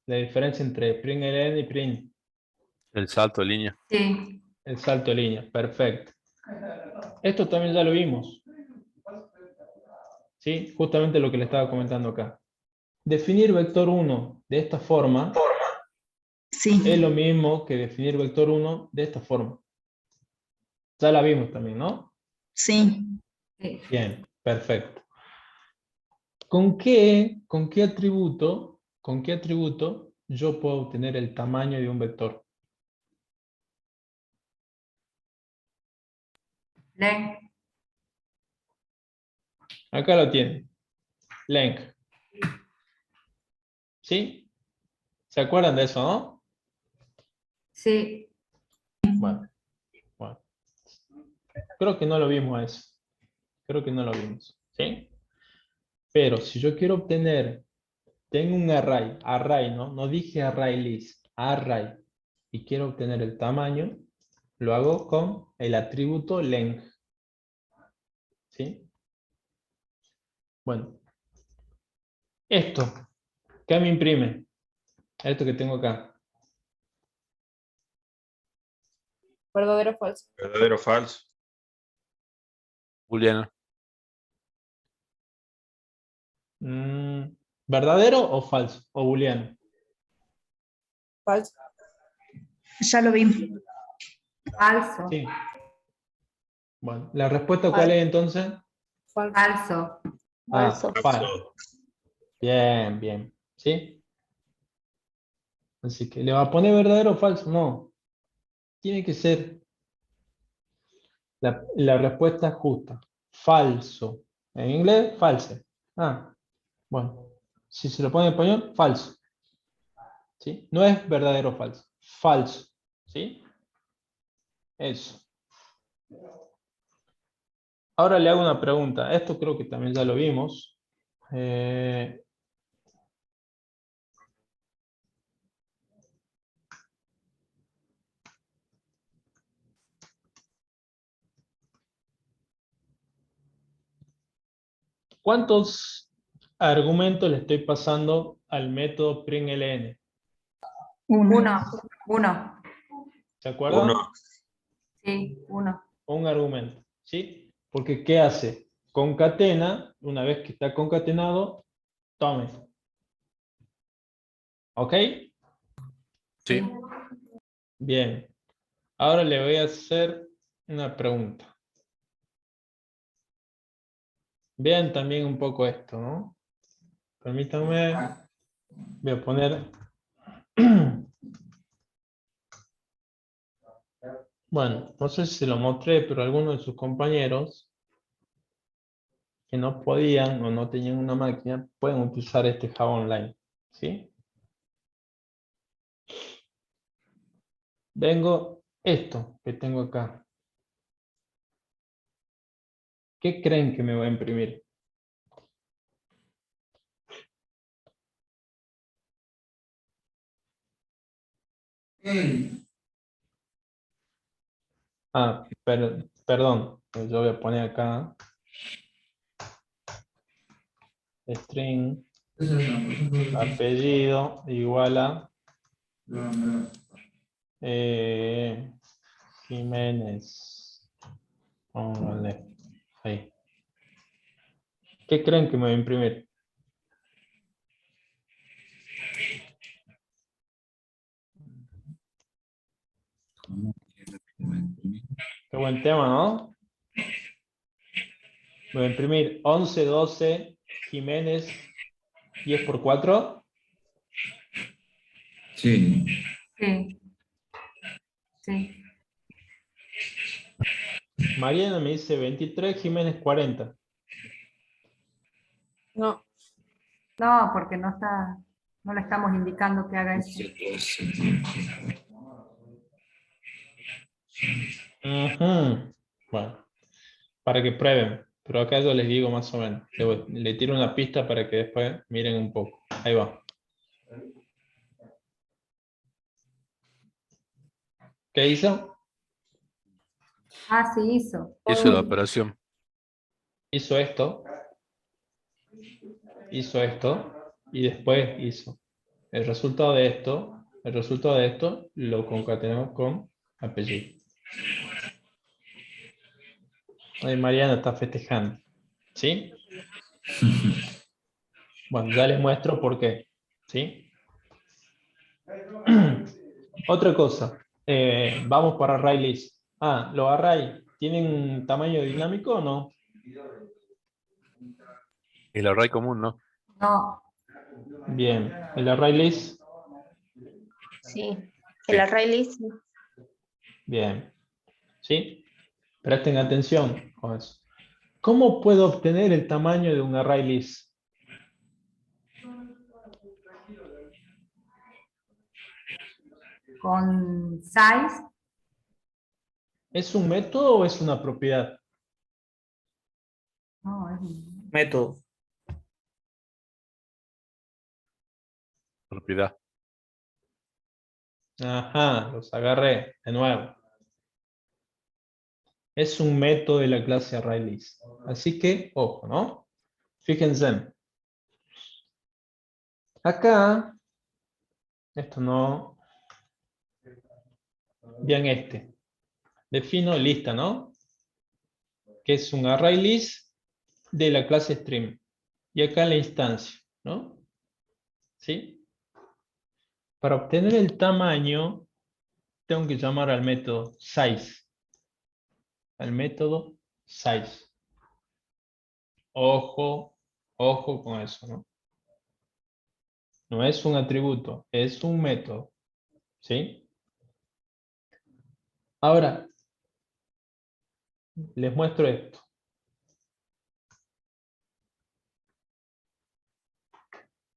La diferencia entre println y print. El salto de línea. Sí, El salto de línea, perfecto. Esto también ya lo vimos. ¿Sí? Justamente lo que le estaba comentando acá. Definir vector 1 de esta forma es lo mismo que definir vector 1 de esta forma. Ya la vimos también, ¿no? sí. Bien, perfecto. con qué atributo yo puedo obtener el tamaño de un vector? Len, Acá lo tienen. Length. ¿Sí? ¿Se acuerdan de eso, no? sí. Bueno. Creo que no lo vimos eso. Creo que no lo vimos. ¿Sí? Pero si yo quiero obtener, tengo un array, ¿no? No dije array list, array. Y quiero obtener el tamaño, lo hago con el atributo length. ¿Sí? Bueno. Esto, ¿qué me imprime? Esto que tengo acá. ¿Verdadero o falso? ¿Verdadero o falso? Booleano. ¿Verdadero o falso? O booleano. Falso. Ya lo vi. Falso. Sí. Bueno, ¿la respuesta cuál es entonces? Falso. Falso. Falso. Bien, bien. ¿Sí? Así que, ¿le va a poner verdadero o falso? No. Tiene que ser la respuesta justa. Falso. En inglés, false. Bueno. Si se lo pone en español, falso. ¿Sí? No es verdadero o falso. Falso. ¿Sí? Eso. Ahora le hago una pregunta. Esto creo que también ya lo vimos. ¿Cuántos argumentos le estoy pasando al método println? Uno. ¿Se acuerdan? Sí, uno. Un argumento. ¿Sí? Porque ¿qué hace? Concatena, una vez que está concatenado, tome. ¿Ok? Sí. Bien. Ahora le voy a hacer una pregunta. Vean también un poco esto, ¿no? Permítanme. Voy a poner... Bueno, no sé si se lo mostré, pero algunos de sus compañeros que no podían o no tenían una máquina pueden utilizar este Java Online, ¿sí? Vengo esto que tengo acá. ¿Qué creen que me va a imprimir? Ah, perdón, yo voy a poner acá string apellido igual a Jiménez. Póngale ahí. ¿Qué creen que me va a imprimir? Qué buen tema, ¿no? Me va a imprimir 11, 12, Jiménez, 10 por 4. Sí. Sí, sí. Mariana me dice 23, Jiménez 40. No, No, porque no está, no le estamos indicando que haga eso. Ujú. Bueno, para que prueben. Pero acá yo les digo más o menos. Le tiro una pista para que después miren un poco. Ahí va. ¿Qué hizo? Ah, sí, hizo. Hizo la operación. Hizo esto y después hizo. El resultado de esto lo concatenamos con apellido. Ahí Mariana está festejando. ¿Sí? Bueno, ya les muestro por qué. ¿Sí? Otra cosa. Vamos para array list. Ah, los array tienen tamaño dinámico o no? El array común, ¿no? No, Bien. El array list. Sí, Sí. el array list. Bien. ¿Sí? Presten atención con eso. ¿Cómo puedo obtener el tamaño de un array list? con size, ¿Es un método o es una propiedad? no, es un- Método. Propiedad. Ajá, los agarré de nuevo. Es un método de la clase ArrayList. Así que, ojo, ¿no? Fíjense. Acá, esto no. Vean este. Defino lista, ¿no? Que es un ArrayList de la clase Stream. Y acá la instancia, ¿no? ¿Sí? Para obtener el tamaño, tengo que llamar al método size. Al método size. Ojo, ojo con eso, ¿no? No es un atributo, es un método. ¿Sí? Ahora, les muestro esto.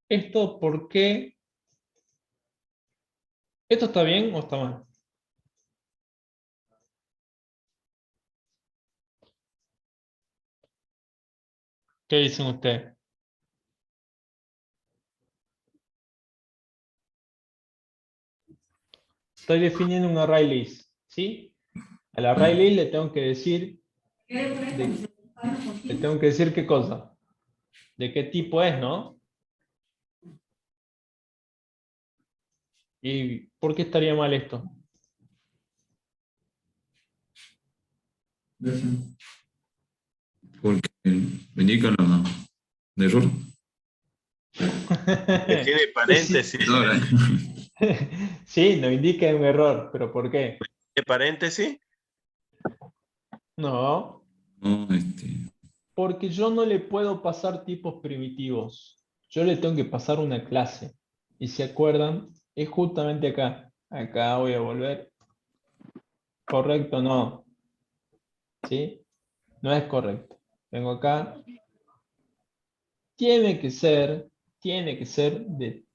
¿Esto por qué? ¿Esto está bien o está mal? ¿Qué dicen ustedes? Estoy definiendo un array list, ¿sí? Al array list le tengo que decir qué cosa, de qué tipo es, ¿no? ¿Y por qué estaría mal esto? Porque me indica de error. Que tiene paréntesis. Ahora, Sí, nos indica un error, pero ¿por qué? ¿Tiene paréntesis? No, no, porque yo no le puedo pasar tipos primitivos. Yo le tengo que pasar una clase. y se acuerdan, es justamente acá. Acá voy a volver. ¿Correcto o no? ¿Sí? No es correcto. Vengo acá. Tiene que ser de,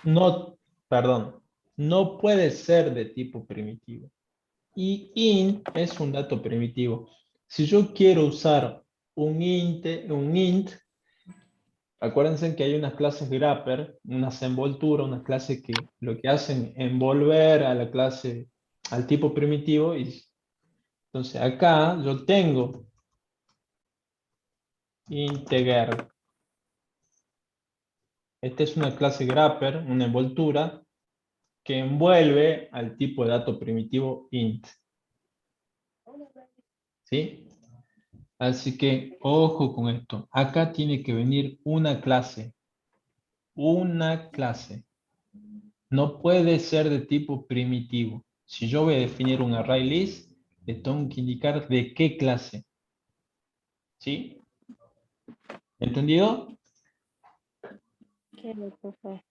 no, perdón, no puede ser de tipo primitivo. Y int es un dato primitivo. Si yo quiero usar un int, acuérdense que hay unas clases grapper, unas envolturas, unas clases que lo que hacen es envolver a la clase, al tipo primitivo. Y entonces acá yo tengo integer. Esta es una clase grapper, una envoltura, que envuelve al tipo de dato primitivo int. ¿Sí? Así que, ojo con esto. Acá tiene que venir una clase. Una clase. No puede ser de tipo primitivo. Si yo voy a definir un array list, le tengo que indicar de qué clase. ¿Sí? ¿Entendido? Qué profe.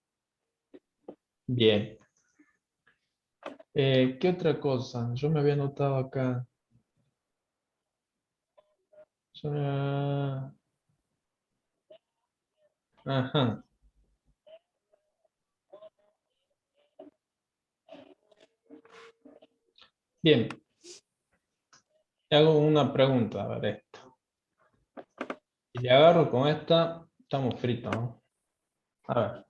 Bien. ¿Qué otra cosa? Yo me había anotado acá. Ajá. Bien. Te hago una pregunta, a ver esto. Si le agarro con esta, estamos fritos, ¿no? A ver.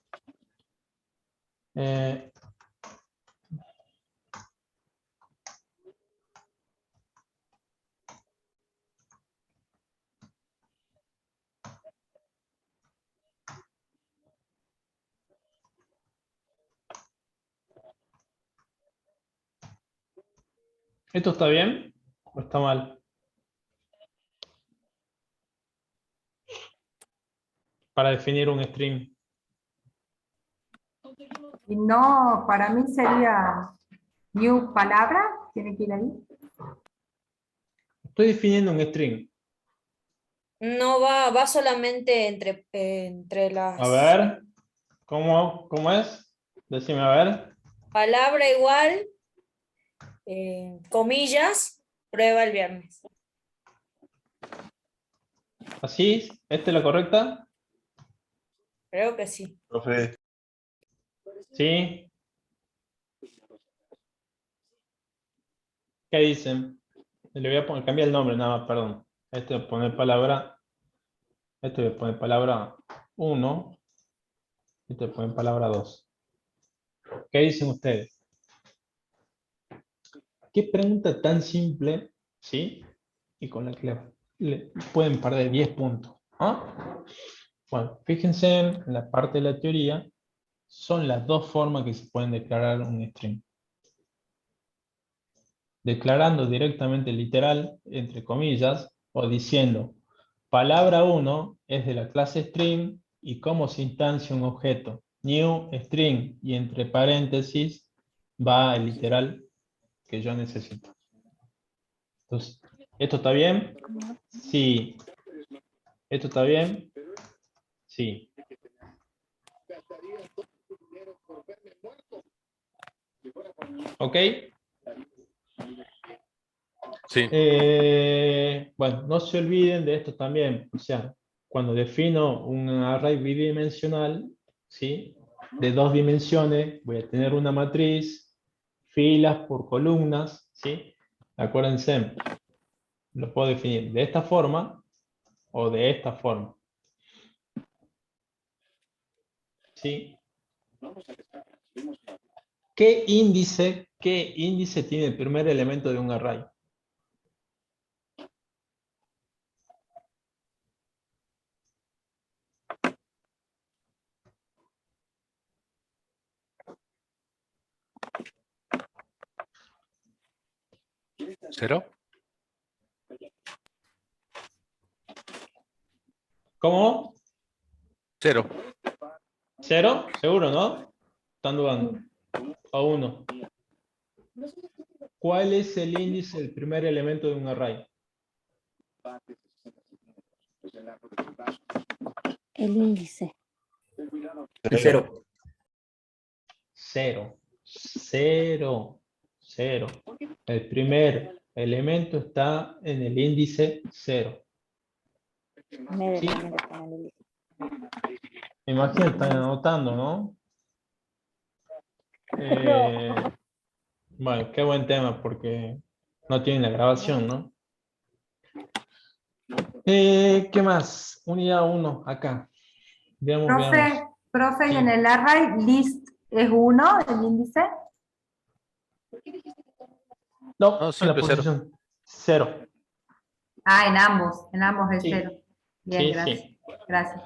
¿Esto está bien o está mal? Para definir un string. Y no, para mí sería new palabra, tiene que ir ahí. Estoy definiendo un string. No va solamente entre A las ver, ¿cómo es? Decime, a ver. palabras igual, comillas, prueba el viernes. ¿Así? ¿Esta es la correcta? Creo que sí. Profe, ¿Sí? ¿Qué dicen? Le voy a cambiar el nombre, nada más, perdón. Este voy a poner palabra. Este voy a poner palabra 1. Este voy a poner palabra 2. ¿Qué dicen ustedes? ¿Qué pregunta tan simple, sí? Y con la que le pueden perder 10 puntos. ¿Ah? Bueno, fíjense en la parte de la teoría. Son las dos formas que se pueden declarar un string. Declarando directamente literal, entre comillas, o diciendo palabra 1 es de la clase string y cómo se instancia un objeto. New string y entre paréntesis va el literal que yo necesito. Entonces, ¿esto está bien? Sí. ¿Esto está bien? Sí. ¿Ok? Sí. Bueno, no se olviden de esto también. O sea, cuando defino un array bidimensional, ¿sí? De 2 dimensiones, voy a tener una matriz, filas por columnas, ¿sí? Acuérdense, lo puedo definir de esta forma o de esta forma. ¿Sí? ¿Qué índice tiene el primer elemento de un array? ¿Cero? ¿Cómo? Cero. ¿Cero? ¿Seguro, no? ¿Están dudando? ¿O 1? ¿Cuál es el índice del primer elemento de un array? El índice. El cero. 0. 0. 0. El primer elemento está en el índice 0. Medio Sí. también está en el índice. Me imagino que están anotando, ¿no? Bueno, qué buen tema porque no tienen la grabación, ¿no? ¿Qué más? Unidad 1, acá. Veamos, veamos. Profe, y Sí. en el array list es 1 el índice. No, No, en la siempre 0. posición 0. Ah, en ambos es Sí. 0. Bien, Sí, gracias. sí. Gracias.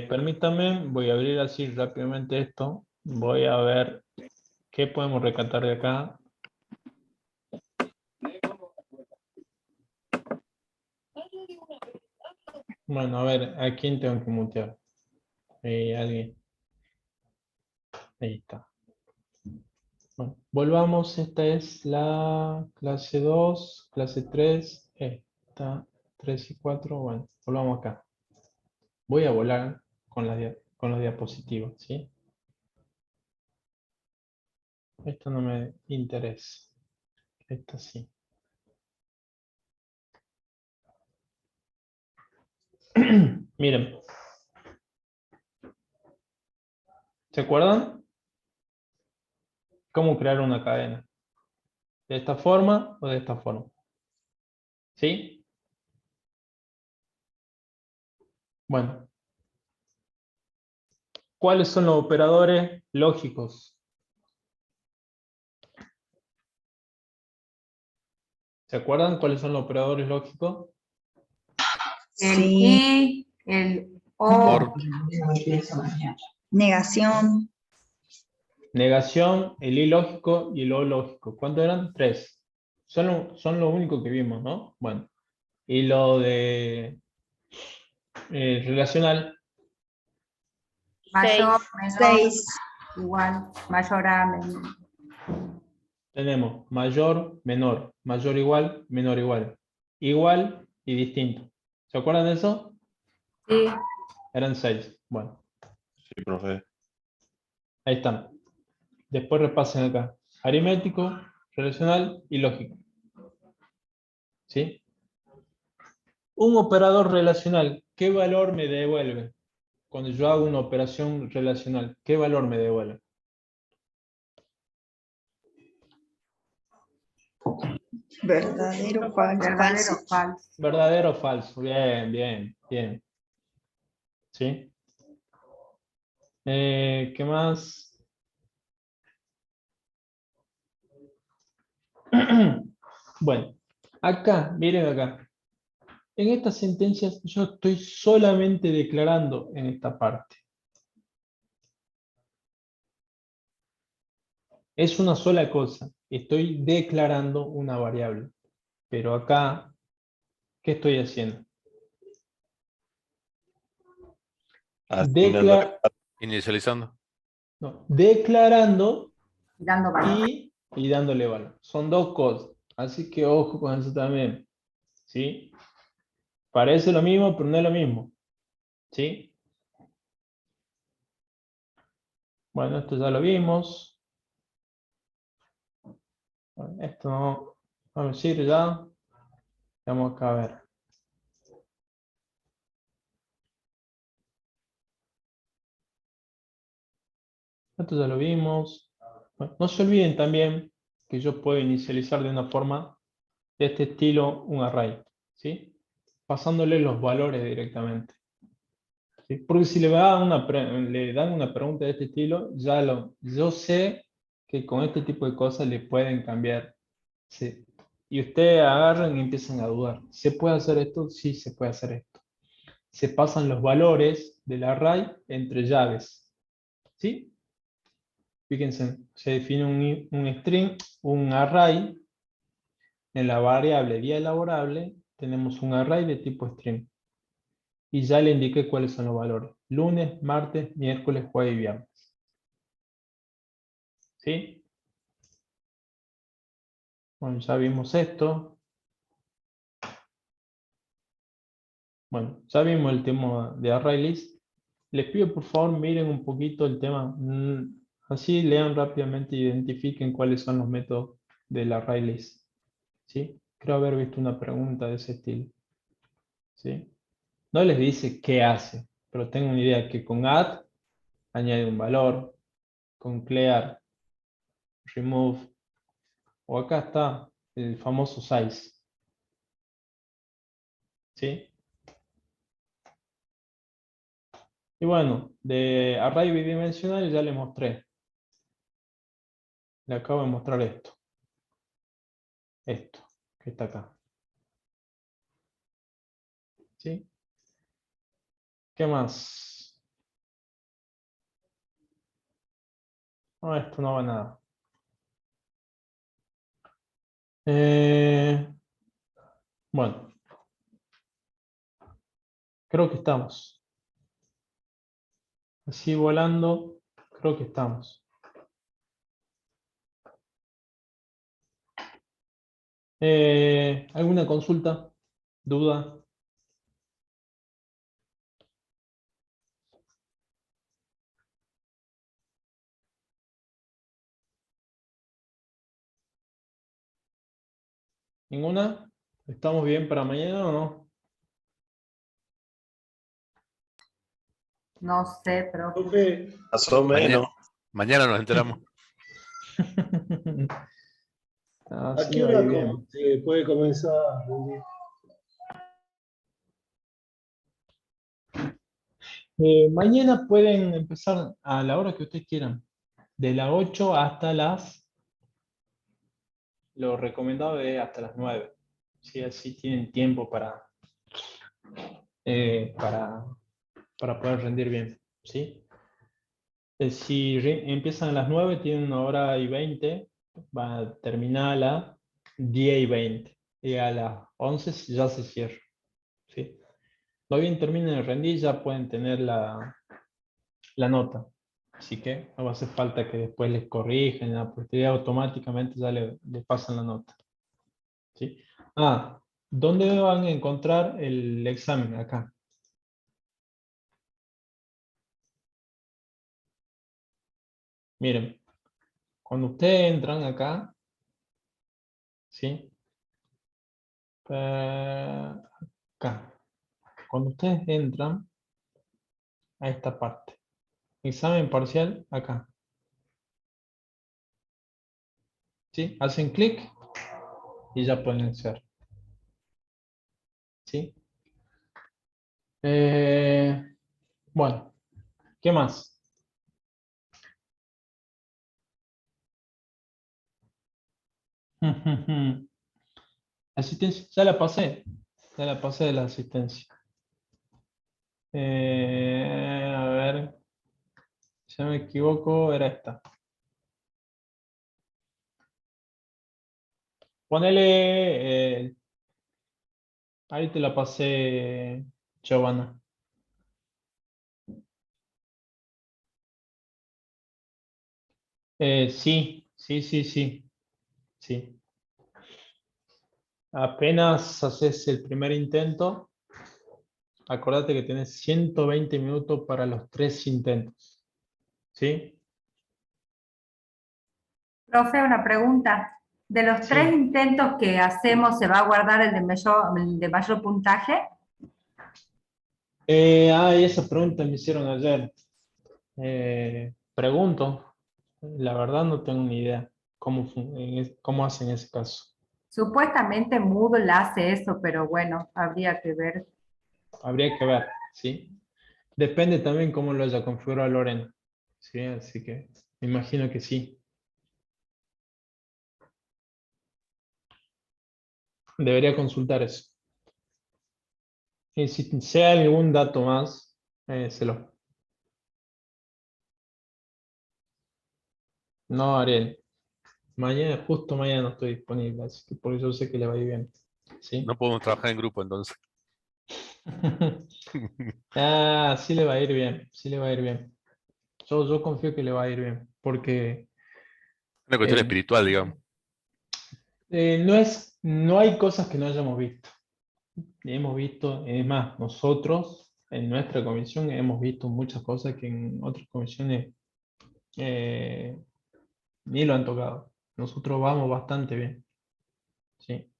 Permítame, voy a abrir así rápidamente esto. Voy a ver qué podemos rescatar de acá. Bueno, a ver, ¿a quién tengo que mutear? Alguien. Ahí está. Bueno, volvamos. Esta es la clase 2, clase 3. Esta, 3 y 4. Bueno, volvamos acá. Voy a volar con los diapositivas, ¿sí? Esto no me interesa. Esta sí. Miren. ¿Se acuerdan? ¿Cómo crear una cadena? ¿De esta forma o de esta forma? ¿Sí? Bueno. ¿Cuáles son los operadores lógicos? ¿Se acuerdan cuáles son los operadores lógicos? El Sí. I, el O, Por. Negación. Negación, el I lógico y el O lógico. ¿Cuántos eran? 3. Son lo único que vimos, ¿no? Bueno. Y lo de relacional. mayor, 6. menor, 6. igual, mayor a menor. Tenemos mayor, mayor igual, menor igual. Igual y distinto. ¿Se acuerdan de eso? Sí. Eran 6. Bueno, Sí, profe. ahí están. Después repasen acá. Aritmético, relacional y lógico. ¿Sí? Un operador relacional, ¿qué valor me devuelve? Cuando yo hago una operación relacional, ¿qué valor me devuelve? Verdadero, falso. Verdadero o falso. Verdadero o falso. Bien, bien, bien. ¿Sí? ¿Qué más? Bueno, acá, miren acá. En estas sentencias yo estoy solamente declarando en esta parte. Es una sola cosa. Estoy declarando una variable. Pero acá, ¿qué estoy haciendo? Inicializando. No, declarando Dando valor. y dándole valor. Son dos cosas. Así que ojo con eso también. ¿Sí? Parece lo mismo, pero no es lo mismo. ¿Sí? Bueno, esto ya lo vimos. Bueno, esto no vamos a ir ya. Vamos acá a ver. Esto ya lo vimos. Bueno, no se olviden también que yo puedo inicializar de una forma de este estilo un array. ¿Sí? Pasándole los valores directamente. ¿Sí? Porque si le dan una pregunta de este estilo, yo sé que con este tipo de cosas le pueden cambiar. ¿Sí? Y ustedes agarran y empiezan a dudar. ¿Se puede hacer esto? Sí, se puede hacer esto. Se pasan los valores del array entre llaves. ¿Sí? Fíjense, se define un string, un array. En la variable día elaborable tenemos un array de tipo string. Y ya le indiqué cuáles son los valores. Lunes, martes, miércoles, jueves y viernes. ¿Sí? Bueno, ya vimos esto. Bueno, ya vimos el tema de ArrayList. Les pido por favor miren un poquito el tema Así lean rápidamente e identifiquen cuáles son los métodos del array list. ¿Sí? Creo haber visto una pregunta de ese estilo. ¿Sí? No les dice qué hace, pero tengo una idea que con add añade un valor, con clear, remove, o acá está el famoso size. ¿Sí? Y bueno, de array bidimensional ya les mostré. Le acabo de mostrar esto. Esto, que está acá. ¿Sí? ¿Qué más? No, esto no va nada. Bueno, creo que estamos. Así volando, creo que estamos. ¿Alguna consulta? ¿Duda? ¿Ninguna? ¿Estamos bien para mañana o no? No sé, pero Profe, Más o menos. Mañana nos enteramos. ¿a Así qué va a hora ir bien. se puede comenzar a rendir? Mañana pueden empezar a la hora que ustedes quieran. De las 8 hasta las... Lo recomendado es hasta las 9. Sí, así tienen tiempo para poder rendir bien. ¿Sí? Si empiezan a las 9, tienen 1 hora y 20. Va a terminar a las 10:20. Y a las 11 ya se cierra. ¿Sí? No bien terminen de rendir, ya pueden tener la nota. Así que no va a hacer falta que después les corrigen, porque ya automáticamente ya le pasan la nota. ¿Sí? ¿Dónde van a encontrar el examen? Acá. Miren, cuando ustedes entran acá, ¿sí? Acá. Cuando ustedes entran a esta parte, examen parcial, acá. ¿Sí? Hacen clic y ya pueden hacer. ¿Sí? Bueno, ¿qué más? Asistencia, ya la pasé. Ya la pasé de la asistencia. A ver, si no me equivoco, era esta. Ponele, ahí te la pasé, Giovanna. Sí, sí, sí, sí, sí. Apenas haces el primer intento, acordate que tienes 120 minutos para los 3 intentos. ¿Sí? profe, una pregunta. De los Sí. 3 intentos que hacemos, ¿se va a guardar el de mayor puntaje? Esa pregunta me hicieron ayer. Pregunto, la verdad no tengo ni idea cómo hacen ese caso. Supuestamente Moodle hace eso, pero bueno, habría que ver. Habría que ver, ¿sí? Depende también cómo lo haya configurado Lorena. ¿Sí? Así que me imagino que sí. Debería consultar eso. Y si sea algún dato más, se lo. No, Ariel. Mañana, justo mañana no estoy disponible, así que por eso sé que le va a ir bien. ¿Sí? No podemos trabajar en grupo entonces. Sí le va a ir bien, sí le va a ir bien. Yo confío que le va a ir bien, porque Una cuestión eh, espiritual, digamos. no hay cosas que no hayamos visto. Hemos visto, es más, nosotros en nuestra comisión hemos visto muchas cosas que en otras comisiones ni lo han tocado. Nosotros vamos bastante bien. ¿Sí?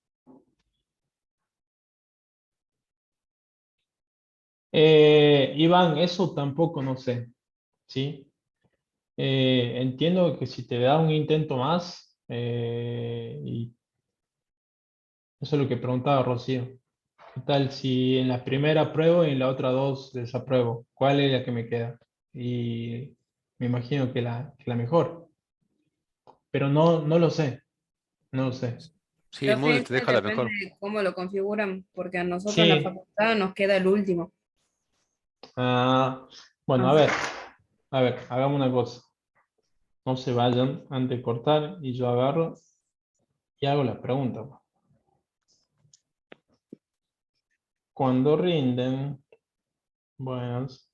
Iván, eso tampoco no sé. ¿Sí? Entiendo que si te da un intento más, y eso es lo que preguntaba Rocío. ¿Qué tal si en la primera apruebo y en la otra dos desapruebo? ¿Cuál es la que me queda? Y me imagino que la mejor. Pero no lo sé. No lo sé. Sí, el Moodle te deja la Depende mejor. de cómo lo configuran, porque a nosotros en la Sí. facultad nos queda el último. Ah, bueno, a ver, hagamos una cosa. No se vayan antes de cortar y yo agarro y hago la pregunta. Cuando rinden, buenas.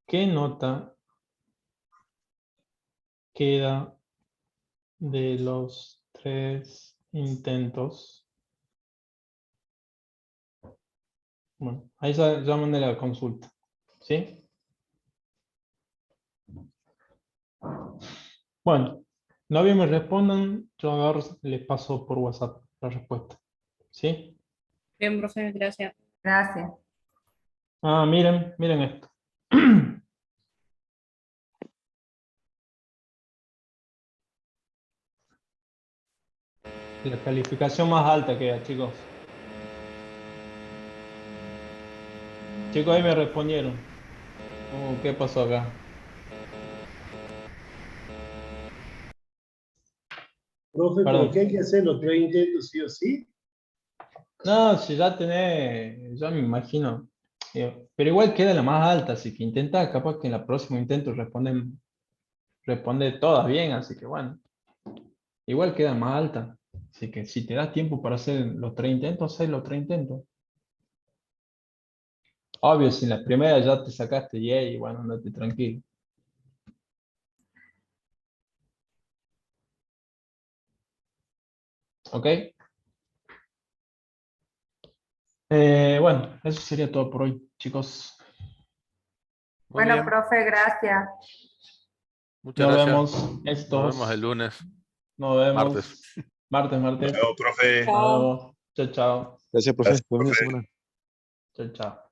¿Qué nota queda de los 3 intentos? Bueno, ahí ya mandé la consulta. ¿Sí? Bueno, no bien me respondan, yo agarro, les paso por WhatsApp la respuesta. ¿Sí? Bien, profe, gracias. Gracias. Ah, miren esto. La calificación más alta queda, chicos. Chicos, ahí me respondieron. ¿Qué pasó acá? Profe, Perdón. ¿pero qué hay que hacer? ¿Los 3 intentos sí o sí? No, si ya tenés, ya me imagino. Pero igual queda la más alta, así que intenta, capaz que en el próximo intento responde todas bien, así que bueno. Igual queda más alta. Así que si te das tiempo para hacer los 3 intentos, haz los 3 intentos. Obvio, si en la primera ya te sacaste 10 y bueno, andate tranquilo. ¿Ok? Bueno, eso sería todo por hoy, chicos. Muy Bueno, bien. profe, gracias. Muchas Nos gracias. vemos Nos estos. vemos el lunes, Nos vemos. martes. Martes. Luego, profe. Nos vemos. Chao, chao. Gracias, profe. Gracias, Buen fin de profe. semana. Chao, chao.